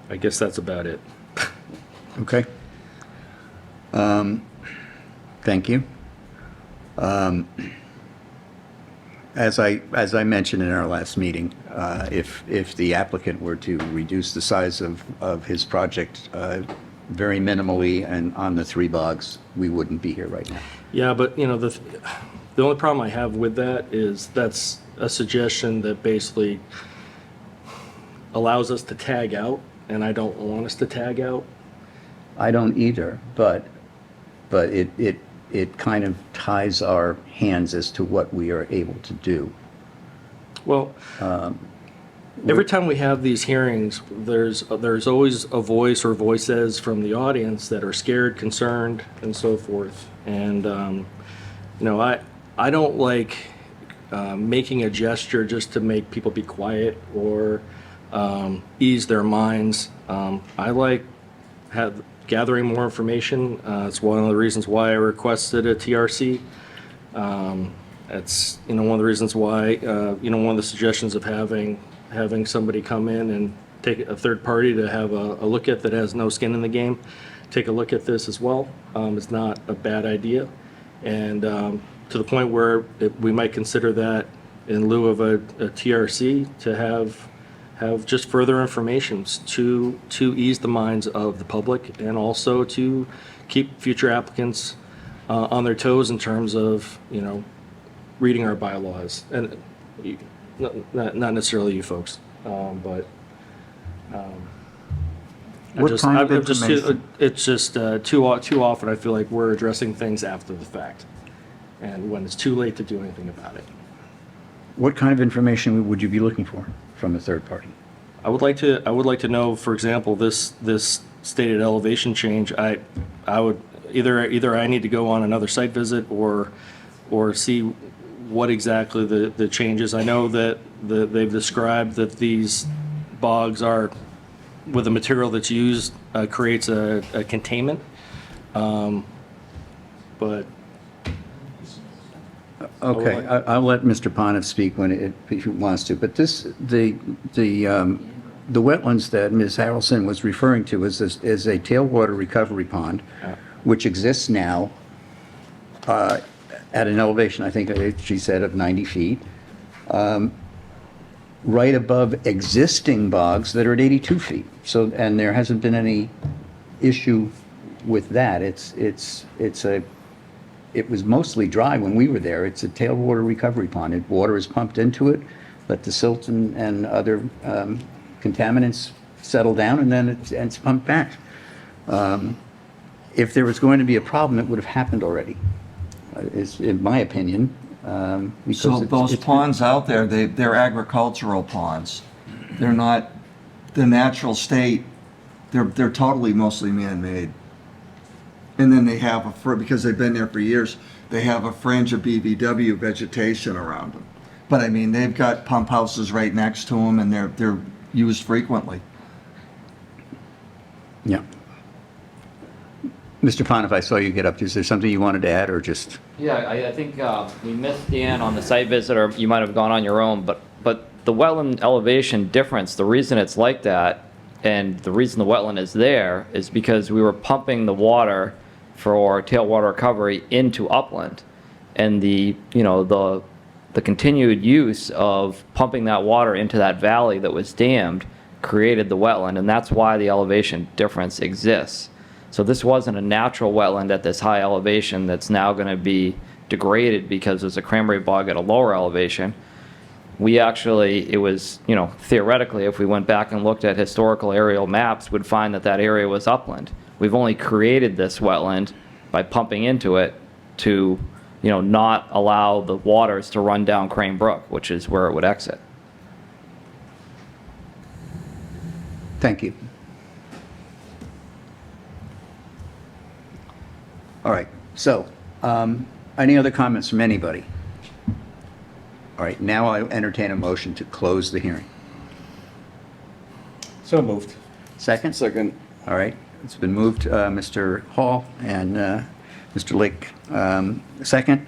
I guess that's about it. Okay. Thank you. As I mentioned in our last meeting, if the applicant were to reduce the size of his project very minimally and on the 3 bogs, we wouldn't be here right now. Yeah, but the only problem I have with that is that's a suggestion that basically allows us to tag out, and I don't want us to tag out. I don't either, but it kind of ties our hands as to what we are able to do. Well, every time we have these hearings, there's always a voice or voices from the audience that are scared, concerned, and so forth. And I don't like making a gesture just to make people be quiet or ease their minds. I like gathering more information. It's one of the reasons why I requested a TRC. It's one of the reasons why one of the suggestions of having somebody come in and take a third party to have a look at that has no skin in the game, take a look at this as well. It's not a bad idea, and to the point where we might consider that in lieu of a TRC to have just further information to ease the minds of the public and also to keep future applicants on their toes in terms of, reading our bylaws. And not necessarily you folks, but What kind of information? It's just too often I feel like we're addressing things after the fact, and when it's too late to do anything about it. What kind of information would you be looking for from a third party? I would like to know, for example, this stated elevation change. I would either I need to go on another site visit or see what exactly the changes. I know that they've described that these bogs are, with the material that's used, creates a containment. But Okay, I'll let Mr. Pontiff speak if he wants to, but the wetlands that Ms. Harrelson was referring to is a tailwater recovery pond, which exists now at an elevation, I think she said, of 90 feet, right above existing bogs that are at 82 feet. So, and there hasn't been any issue with that. It was mostly dry when we were there. It's a tailwater recovery pond. Water is pumped into it, let the silt and other contaminants settle down, and then it's pumped back. If there was going to be a problem, it would have happened already, is in my opinion. because So it's- those it's- ponds out there, they're agricultural ponds. They're not the natural state. They're totally mostly man-made. And then they have because they've been there for years, they have a fringe of BVW vegetation around them. But I mean, they've got pump houses right next to them, and they're used frequently. Yeah. Mr. Pond, if I saw you get up, is there something you wanted to add, or just? Yeah, I think we missed Dan on the site visit, or you might have gone on your own, but the wetland elevation difference, the reason it's like that, and the reason the wetland is there, is because we were pumping the water for tailwater recovery into upland. And the continued use of pumping that water into that valley that was dammed created the wetland, and that's why the elevation difference exists. So this wasn't a natural wetland at this high elevation that's now going to be degraded because there's a cranberry bog at a lower elevation. We actually, it was, theoretically, if we went back and looked at historical aerial maps, would find that that area was upland. We've only created this wetland by pumping into it to, not allow the waters to run down Crane Brook, which is where it would exit. Thank you. All right, so, any other comments from anybody? All right, now I entertain a motion to close the hearing. So moved. Second? Second. All right, it's been moved, Mr. Hall and Mr. Lake, second.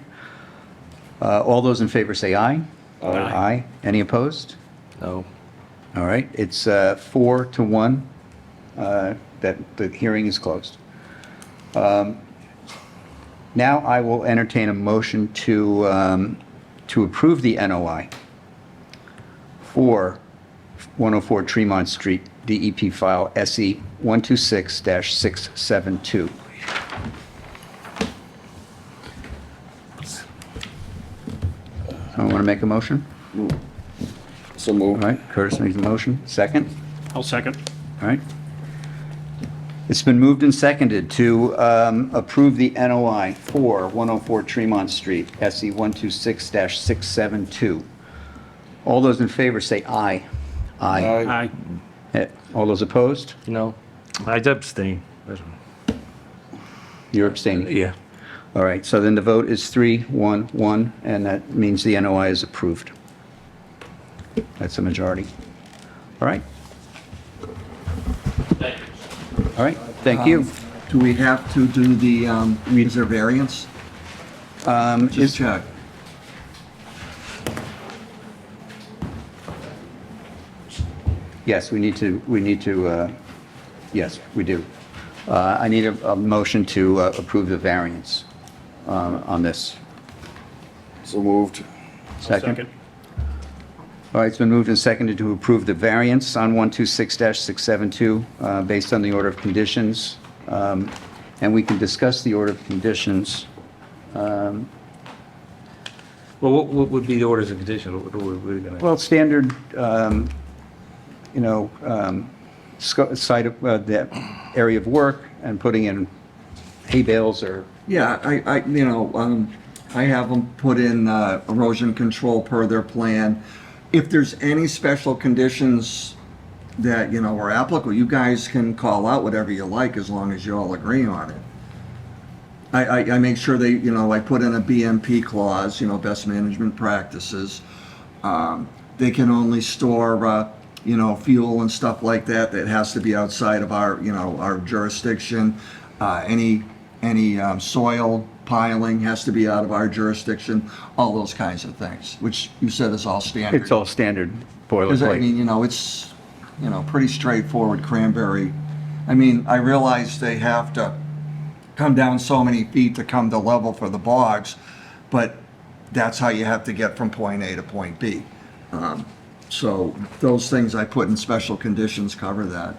All those in favor say aye. Aye. Aye. Any opposed? No. All right, it's 4-1 that the hearing is closed. Now I will entertain a motion to approve the NOI for 104 Tremont Street, DEP file SE 126-672. Someone want to make a motion? So All moved. right, Curtis makes a motion. Second? I'll second. All right. It's been moved and seconded to approve the NOI for 104 Tremont Street, SE 126-672. All those in favor say aye. Aye. All those opposed? No. I'd abstain. You're abstaining. Yeah. All right, so then the vote is 3-1-1, and that means the NOI is approved. That's a majority. All right. Thank you. All right, thank you. Do we have to do the, is there variance? Just check. Yes, we need to, yes, we do. I need a motion to approve the variance on this. So moved. Second? All right, it's been moved and seconded to approve the variance on 126-672 based on the order of conditions. And we can discuss the order of conditions. Well, what would be the orders of condition? What are we gonna? Well, standard, site of, the area of work and putting in hay bales or, Yeah, I have them put in erosion control per their plan. If there's any special conditions that, are applicable, you guys can call out whatever you like as long as you all agree on it. I make sure they, I put in a BMP clause, best management practices. They can only store, fuel and stuff like that that has to be outside of our, our jurisdiction. Any soil piling has to be out of our jurisdiction, all those kinds of things, which you said is all standard. it's all standard Because, I boilerplate. mean, it's, pretty straightforward cranberry. I mean, I realize they have to come down so many feet to come to level for the bogs, but that's how you have to get from point A to point B. So those things I put in special conditions cover that.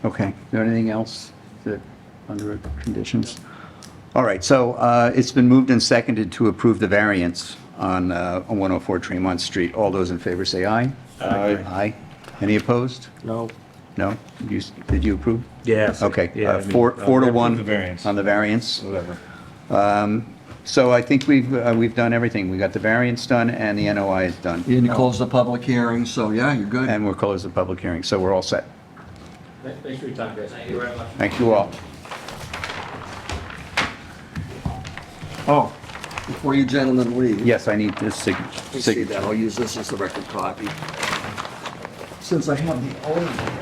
Okay, is there anything else that, under conditions? All right, so it's been moved and seconded to approve the variance on 104 Tremont Street. All those in favor say aye. Aye. Aye. Any opposed? No. No? Did you approve? Yes. Okay, Yeah, I mean, 4 to approve 1 the variance. on the variance. Whatever. So I think we've done everything. We got the variance done and the NOI is done. You close the public hearing, so yeah, you're good. And we'll close the public hearing, so we're all set. Thanks for your time, guys. Thank you very much. Thank you all. Oh, before you gentlemen leave. Yes, I need this You see that, I'll use this as the record copy. Since I have the owner here.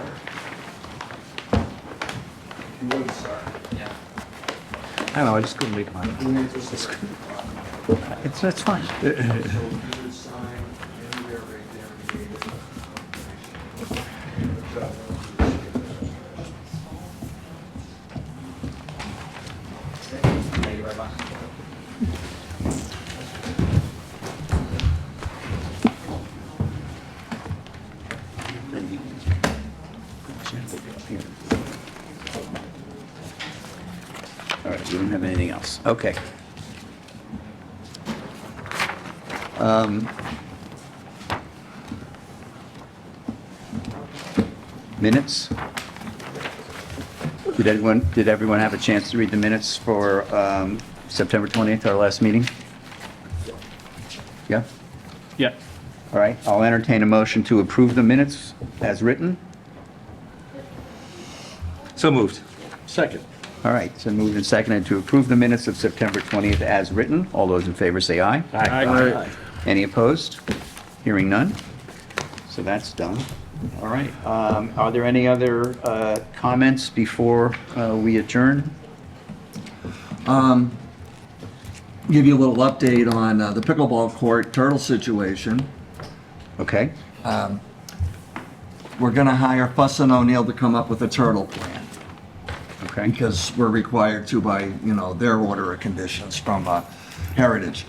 If you would, sir. I don't know, I just couldn't make mine. It's fine. All right, we don't have anything else. Okay. Minutes? Did everyone have a chance to read the minutes for September 20th, our last meeting? Yeah? Yeah. All right, I'll entertain a motion to approve the minutes as written. So moved. Second. All right, so moved and seconded to approve the minutes of September 20th as written. All those in favor say aye. Aye. Any opposed? Hearing none. So that's done. All right, are there any other comments before we adjourn? Give you a little update on the pickleball court turtle situation. Okay, We're gonna hire Fuss and O'Neill to come up with a turtle plan, okay. because we're required to by, their order of conditions from Heritage.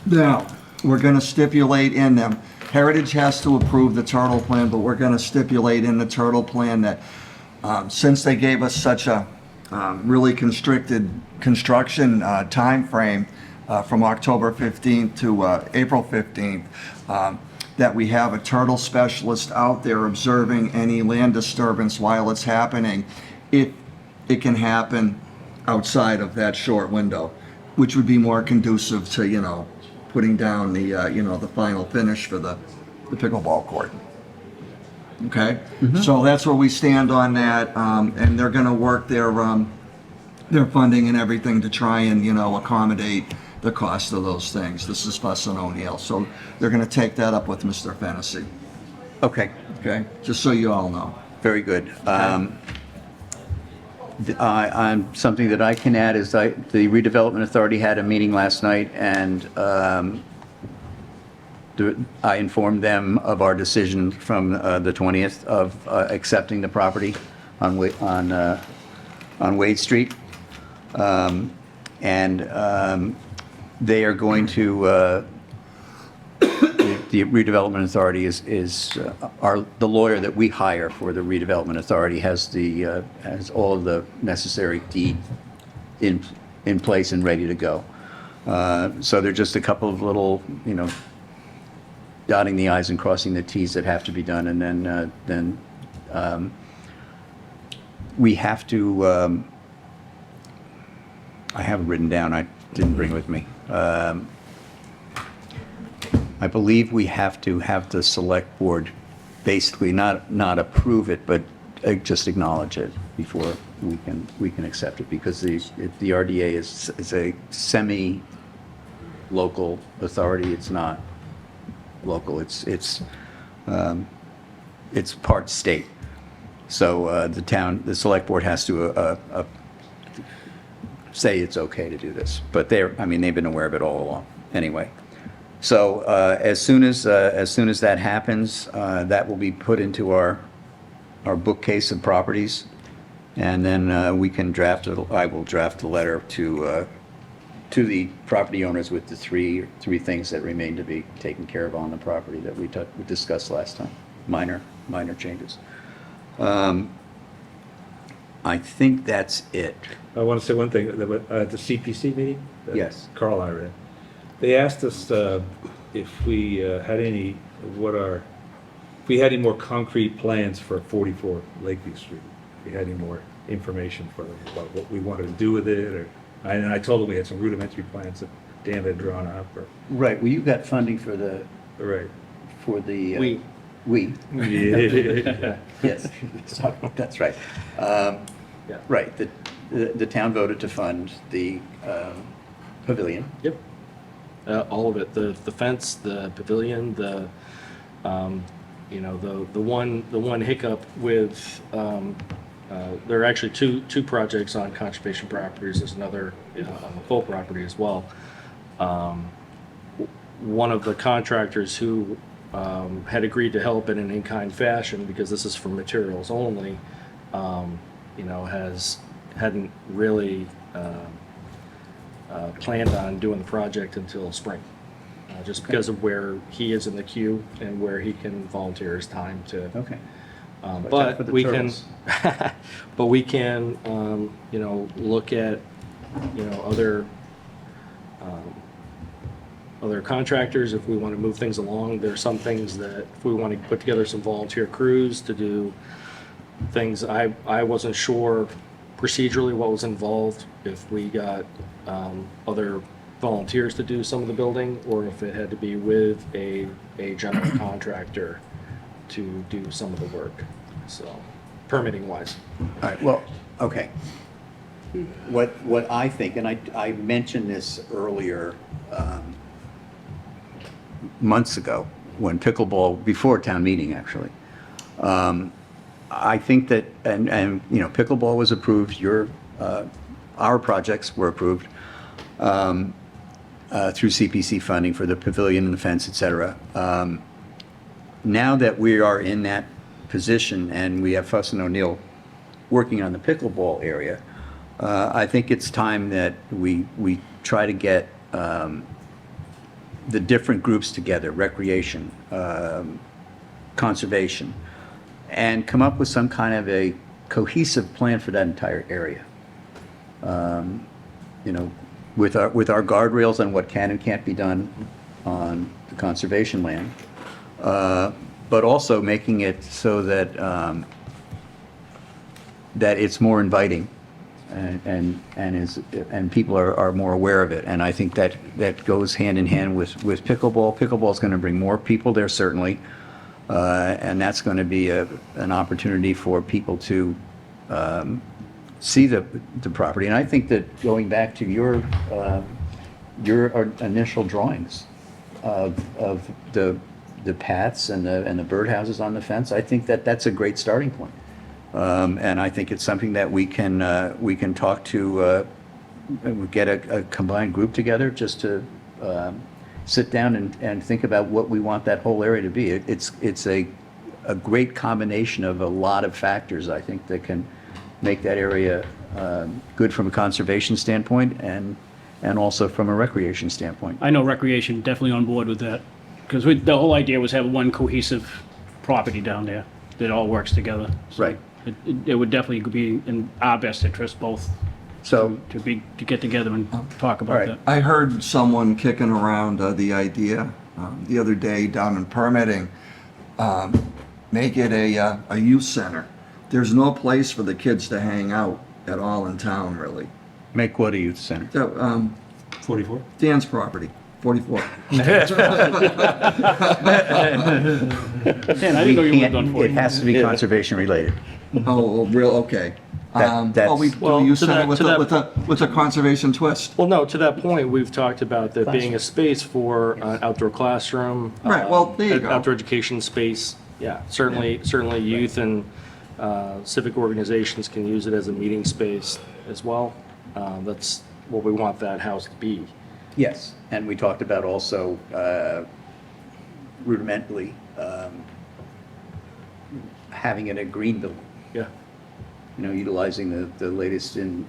Now, we're gonna stipulate in them, Heritage has to approve the turtle plan, but we're gonna stipulate in the turtle plan that since they gave us such a really constricted construction timeframe from October 15th to April 15th, that we have a turtle specialist out there observing any land disturbance while it's happening, if it can happen outside of that short window, which would be more conducive to, putting down the, the final finish for the pickleball court. Okay? So that's where we stand on that, and they're gonna work their funding and everything to try and, accommodate the cost of those things. This is Fuss and O'Neill, so they're gonna take that up with Mr. Fennessy, Okay, okay? Just so you all know. very good. Something that I can add is the redevelopment authority had a meeting last night, and I informed them of our decision from the 20th of accepting the property on Wade Street. They are going to, the redevelopment authority is the lawyer that we hire for the redevelopment authority has all of the necessary deed in place and ready to go. So there are just a couple of little, dotting the i's and crossing the t's that have to be done, and then we have to. I have it written down. I didn't bring it with me. I believe we have to have the select board basically not approve it, but just acknowledge it before we can accept it, because the RDA is a semi-local authority. It's not local. It's part state. So the select board has to say it's okay to do this, but they've been aware of it all along anyway. So as soon as that happens, that will be put into our bookcase of properties, and then we can I will draft a letter to the property owners with the three things that remain to be taken care of on the property that we discussed last time. Minor changes. I think that's it. I want to say one thing, the CPC meeting? that Yes. Carl and I read. They asked us if we had any more concrete plans for 44 Lakeview Street. If we had any more information for them about what we wanted to do with it, and I told them we had some rudimentary plans that Dan had drawn up, or, Right, well, you got funding for the, right. for the. We. We, Yeah. yes, sorry, that's right. Yeah. Right, the town voted to fund the pavilion. Yep. All of it, the fence, the pavilion, the one hiccup with, there are actually two projects on conservation properties. There's another on the full property as well. One of the contractors who had agreed to help in an in-kind fashion, because this is for materials only, hadn't really planned on doing the project until spring, just because of where he is in the queue and where he can volunteer his time to. Okay. Watch out for But the we can, turtles. but we can, look at, other contractors if we want to move things along. There are some things that if we want to put together some volunteer crews to do things, I wasn't sure procedurally what was involved, if we got other volunteers to do some of the building, or if it had to be with a general contractor to do some of the work, so, permitting wise. All right, well, okay. What I think, and I mentioned this earlier, months ago, when pickleball, before town meeting, actually. I think that, and pickleball was approved, our projects were approved through CPC funding for the pavilion and the fence, et cetera. Now that we are in that position and we have Fuss and O'Neill working on the pickleball area, I think it's time that we try to get the different groups together, recreation, conservation, and come up with some kind of a cohesive plan for that entire area. With our guardrails on what can and can't be done on the conservation land, but also making it so that that it's more inviting and people are more aware of it. And I think that goes hand in hand with pickleball. Pickleball is going to bring more people there, certainly, and that's going to be an opportunity for people to see the property. And I think that going back to your initial drawings of the paths and the birdhouses on the fence, I think that's a great starting point. And I think it's something that we can talk to, get a combined group together just to sit down and think about what we want that whole area to be. It's a great combination of a lot of factors, I think, that can make that area good from a conservation standpoint and also from a recreation standpoint. I know Recreation definitely on board with that, because the whole idea was have one cohesive property down there that all works together. So Right. It would definitely be in our best interest, both, So, to get together and talk all about right. that. I heard someone kicking around the idea the other day down in permitting, make it a youth center. There's no place for the kids to hang out at all in town, really. make what a youth center? So, 44? Dan's property, 44. Dan, I didn't know you lived on It 40. has to be conservation related. Oh, real, okay. That's- We do Well, a youth to center that- with a conservation twist. Well, no, to that point, we've talked about there being a space for an outdoor classroom. Right, well, there you go. Outdoor education space, yeah, certainly youth and civic organizations can use it as a meeting space as well. That's what we want that house to be. Yes, and we talked about also rudimentally having it a green building, Yeah. utilizing the latest in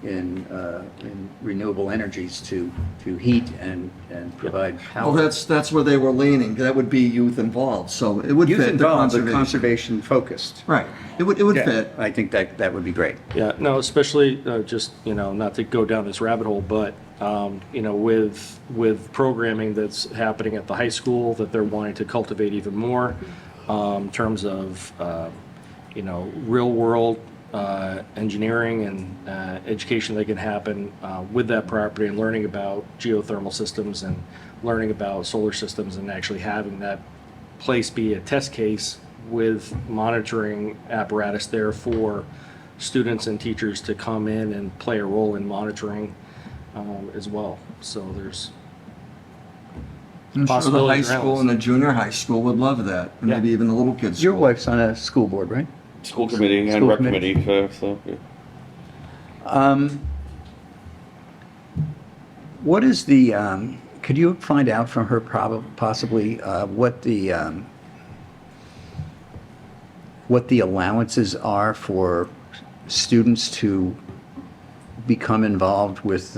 renewable energies to heat and provide Well, power. that's where they were leaning. That would be youth involved, so it would Youth fit the involved, but conservation. conservation focused. Right, it would Yeah, fit. I think that would be great. Yeah, no, especially just, not to go down this rabbit hole, but, with programming that's happening at the high school that they're wanting to cultivate even more, in terms of, real world engineering and education that can happen with that property, and learning about geothermal systems and learning about solar systems, and actually having that place be a test case with monitoring apparatus there for students and teachers to come in and play a role in monitoring as well. So there's I'm sure the high possibilities around school this. and the junior high school would love that, and maybe even the little kids' Your school. wife's on a school board, right? School committee and School rec committee. committee, so, yeah. What is the, could you find out from her possibly what the allowances are for students to become involved with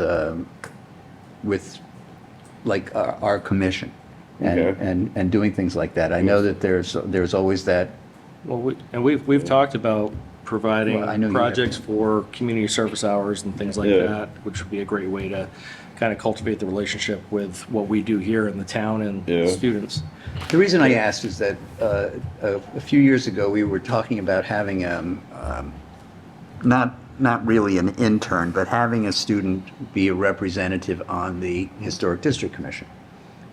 like our commission and, Okay. and doing things like that? I know that there's always that. Well, we've talked about providing Well, I know you have. projects for community service hours and things like Yeah. that, which would be a great way to kind of cultivate the relationship with what we do here in the town and Yeah. students. The reason I asked is that a few years ago, we were talking about having, not really an intern, but having a student be a representative on the Historic District Commission,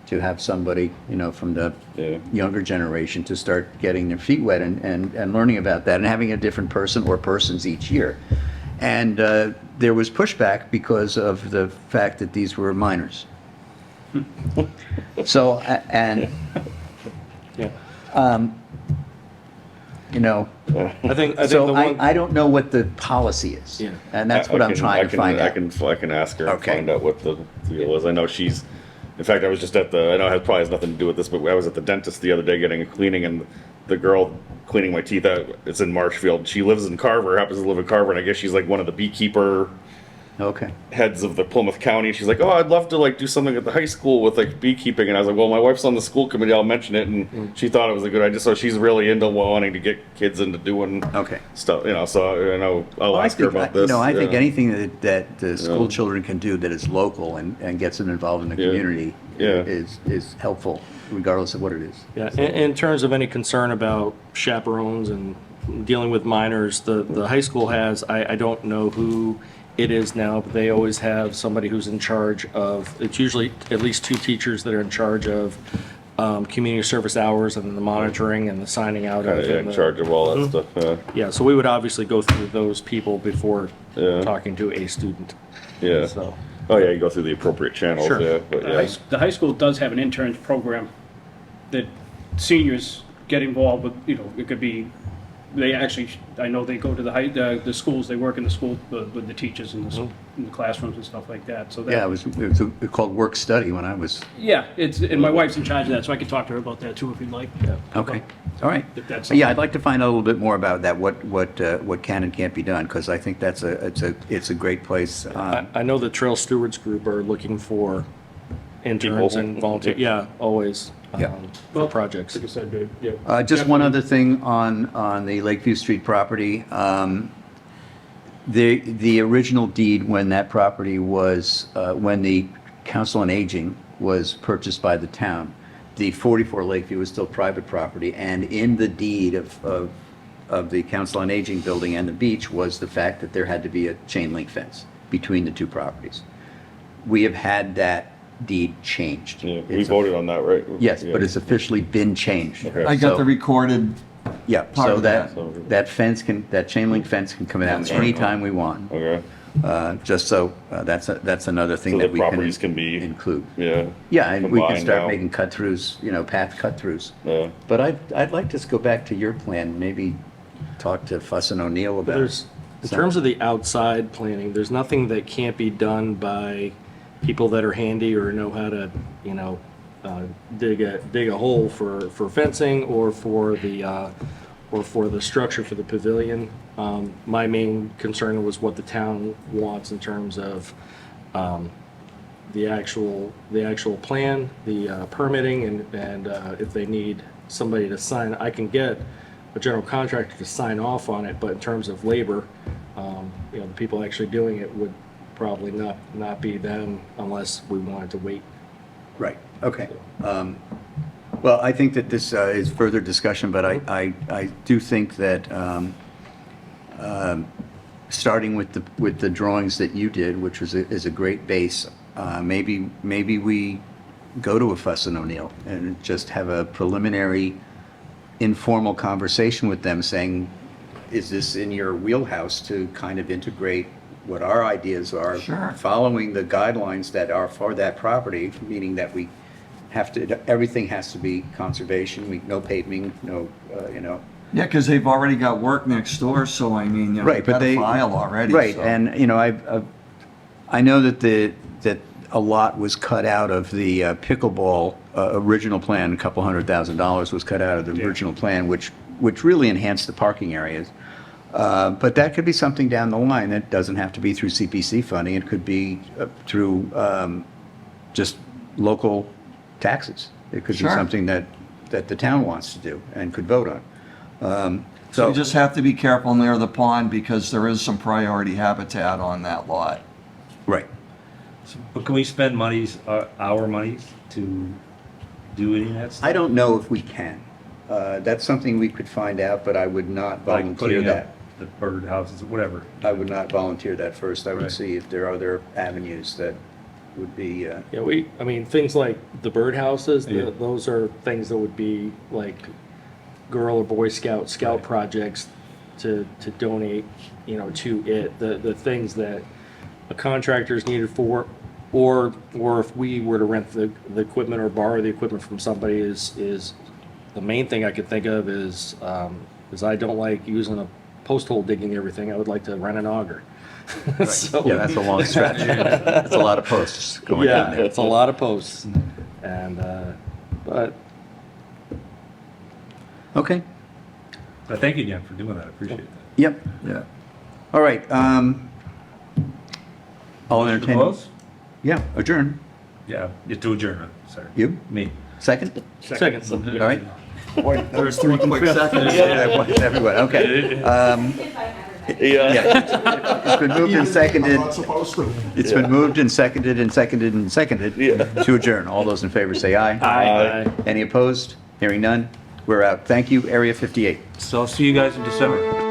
to have somebody, from the Yeah. younger generation to start getting their feet wet and learning about that, and having a different person or persons each year. And there was pushback because of the fact that these were minors. So, and, Yeah. I think so the one. I don't know what the policy is. Yeah. And that's what I'm trying to find out. I can ask her and Okay. find out what the deal is. I know she's, in fact, I was just at I know it probably has nothing to do with this, but I was at the dentist the other day getting a cleaning, and the girl cleaning my teeth, it's in Marshfield. She lives in Carver, happens to live in Carver, and I guess she's like one of the beekeeper Okay. heads of the Plymouth County. She's like, oh, I'd love to like do something at the high school with like beekeeping. And I was like, well, my wife's on the school committee, I'll mention it. And she thought it was a good idea. So she's really into wanting to get kids into doing Okay. stuff, so I know I'll ask her about this. I think yeah. anything that the school Yeah. children can do that is local and gets them involved in the Yeah. community Yeah. is helpful, regardless of what it is. Yeah, in terms of any concern about chaperones and dealing with minors, the high school has, I don't know who it is now, but they always have somebody who's in charge of, it's usually at least 2 teachers that are in charge of community service hours and the monitoring and the signing out of. Yeah, and in the- charge of all that stuff. Yeah, so we would obviously go through those people before Yeah. talking to a student. Yeah. So, Oh yeah, you go through the appropriate channels. Sure. Yeah, but yeah. The high school does have an interns program that seniors get involved with, it could be, they actually, I know they go to the schools, they work in the school with the teachers in the classrooms and stuff like that, so that. Yeah, it was called work study when I was, Yeah, and my wife's in charge of that, so I could talk to her about that too if you'd like. okay, all right. If that's Yeah, I'd like to find out a little bit more about that, what can and can't be done, because I think it's a great place. I know the Trail Stewards Group are looking for interns People. and volunteers, yeah, always, Yeah. for projects. Like I said, yeah. Just one other thing on the Lakeview Street property. The original deed when that property was, when the Council on Aging was purchased by the town, the 44 Lakeview was still private property, and in the deed of the Council on Aging building and the beach was the fact that there had to be a chain link fence between the 2 properties. We have had that deed changed. Yeah, we It's a- voted on that, right? Yes, Yeah. but it's officially been changed. Okay. I got So- the recorded, Yeah, part so of that fence that chain link fence can come out That's right. anytime we want. Okay. Just so, that's another thing So that the we can properties can be include. Yeah. Yeah, and we can combined start now. making cut-throughs, path cut-throughs. Yeah. But I'd like to go back to your plan, maybe talk to Fuss and O'Neill about it. There's, in terms of the outside planning, there's nothing that can't be done by people that are handy or know how to, dig a hole for fencing or for the structure for the pavilion. My main concern was what the town wants in terms of the actual plan, the permitting, and if they need somebody to sign, I can get a general contractor to sign off on it, but in terms of labor, the people actually doing it would probably not be them unless we wanted to wait. Right, okay. Well, I think that this is further discussion, but I do think that starting with the drawings that you did, which is a great base, maybe we go to a Fuss and O'Neill and just have a preliminary informal conversation with them saying, is this in your wheelhouse to kind of integrate what our ideas are? Sure. Following the guidelines that are for that property, meaning that we have to, everything has to be conservation, no paving, no, you know. Yeah, because they've already got work next door, so I mean, you know, Right, they've but got a they. file already. Right, so. and, you know, I know that that a lot was cut out of the pickleball original plan, a couple $100,000 was cut out of the original plan, which really enhanced the parking areas. But that could be something down the line. It doesn't have to be through CPC funding. It could be through just local taxes. It could be Sure. something that the town wants to do and could vote on. So you just have to be careful near the pond because there is some priority habitat on that lot. Right. But can we spend monies, our monies, to do any of that stuff? I don't know if we can. That's something we could find out, but I would not Like volunteer putting that. up the bird houses, whatever. I would not volunteer that first. I would Right. see if there are other avenues that would be, Yeah, I mean, things like the birdhouses, Yeah. those are things that would be like Girl or Boy Scout Right. projects to donate, you know, to it. The things that a contractor is needed for, or if we were to rent the equipment or borrow the equipment from somebody is the main thing I could think of is I don't like using a post hole digging everything. I would like to rent an auger. So, yeah, that's a long stretch. That's a lot of posts going down yeah, there. it's a lot of posts, and but Okay. But thank you, Jen, for doing that. I appreciate that. Yep. Yeah. All right. I'll Motion to entertain. close? Yeah, adjourn. Yeah, you to adjourn, sorry. You? Me. Second? seconds. All right. Boy, that was 3 quick seconds. Everyone, okay. Yeah. It's been moved and seconded. I'm not supposed to. It's been moved and seconded and seconded and seconded to adjourn. All those in favor say aye. Aye. Any opposed? Hearing none. We're out. Thank you, Area 58. So I'll see you guys in December.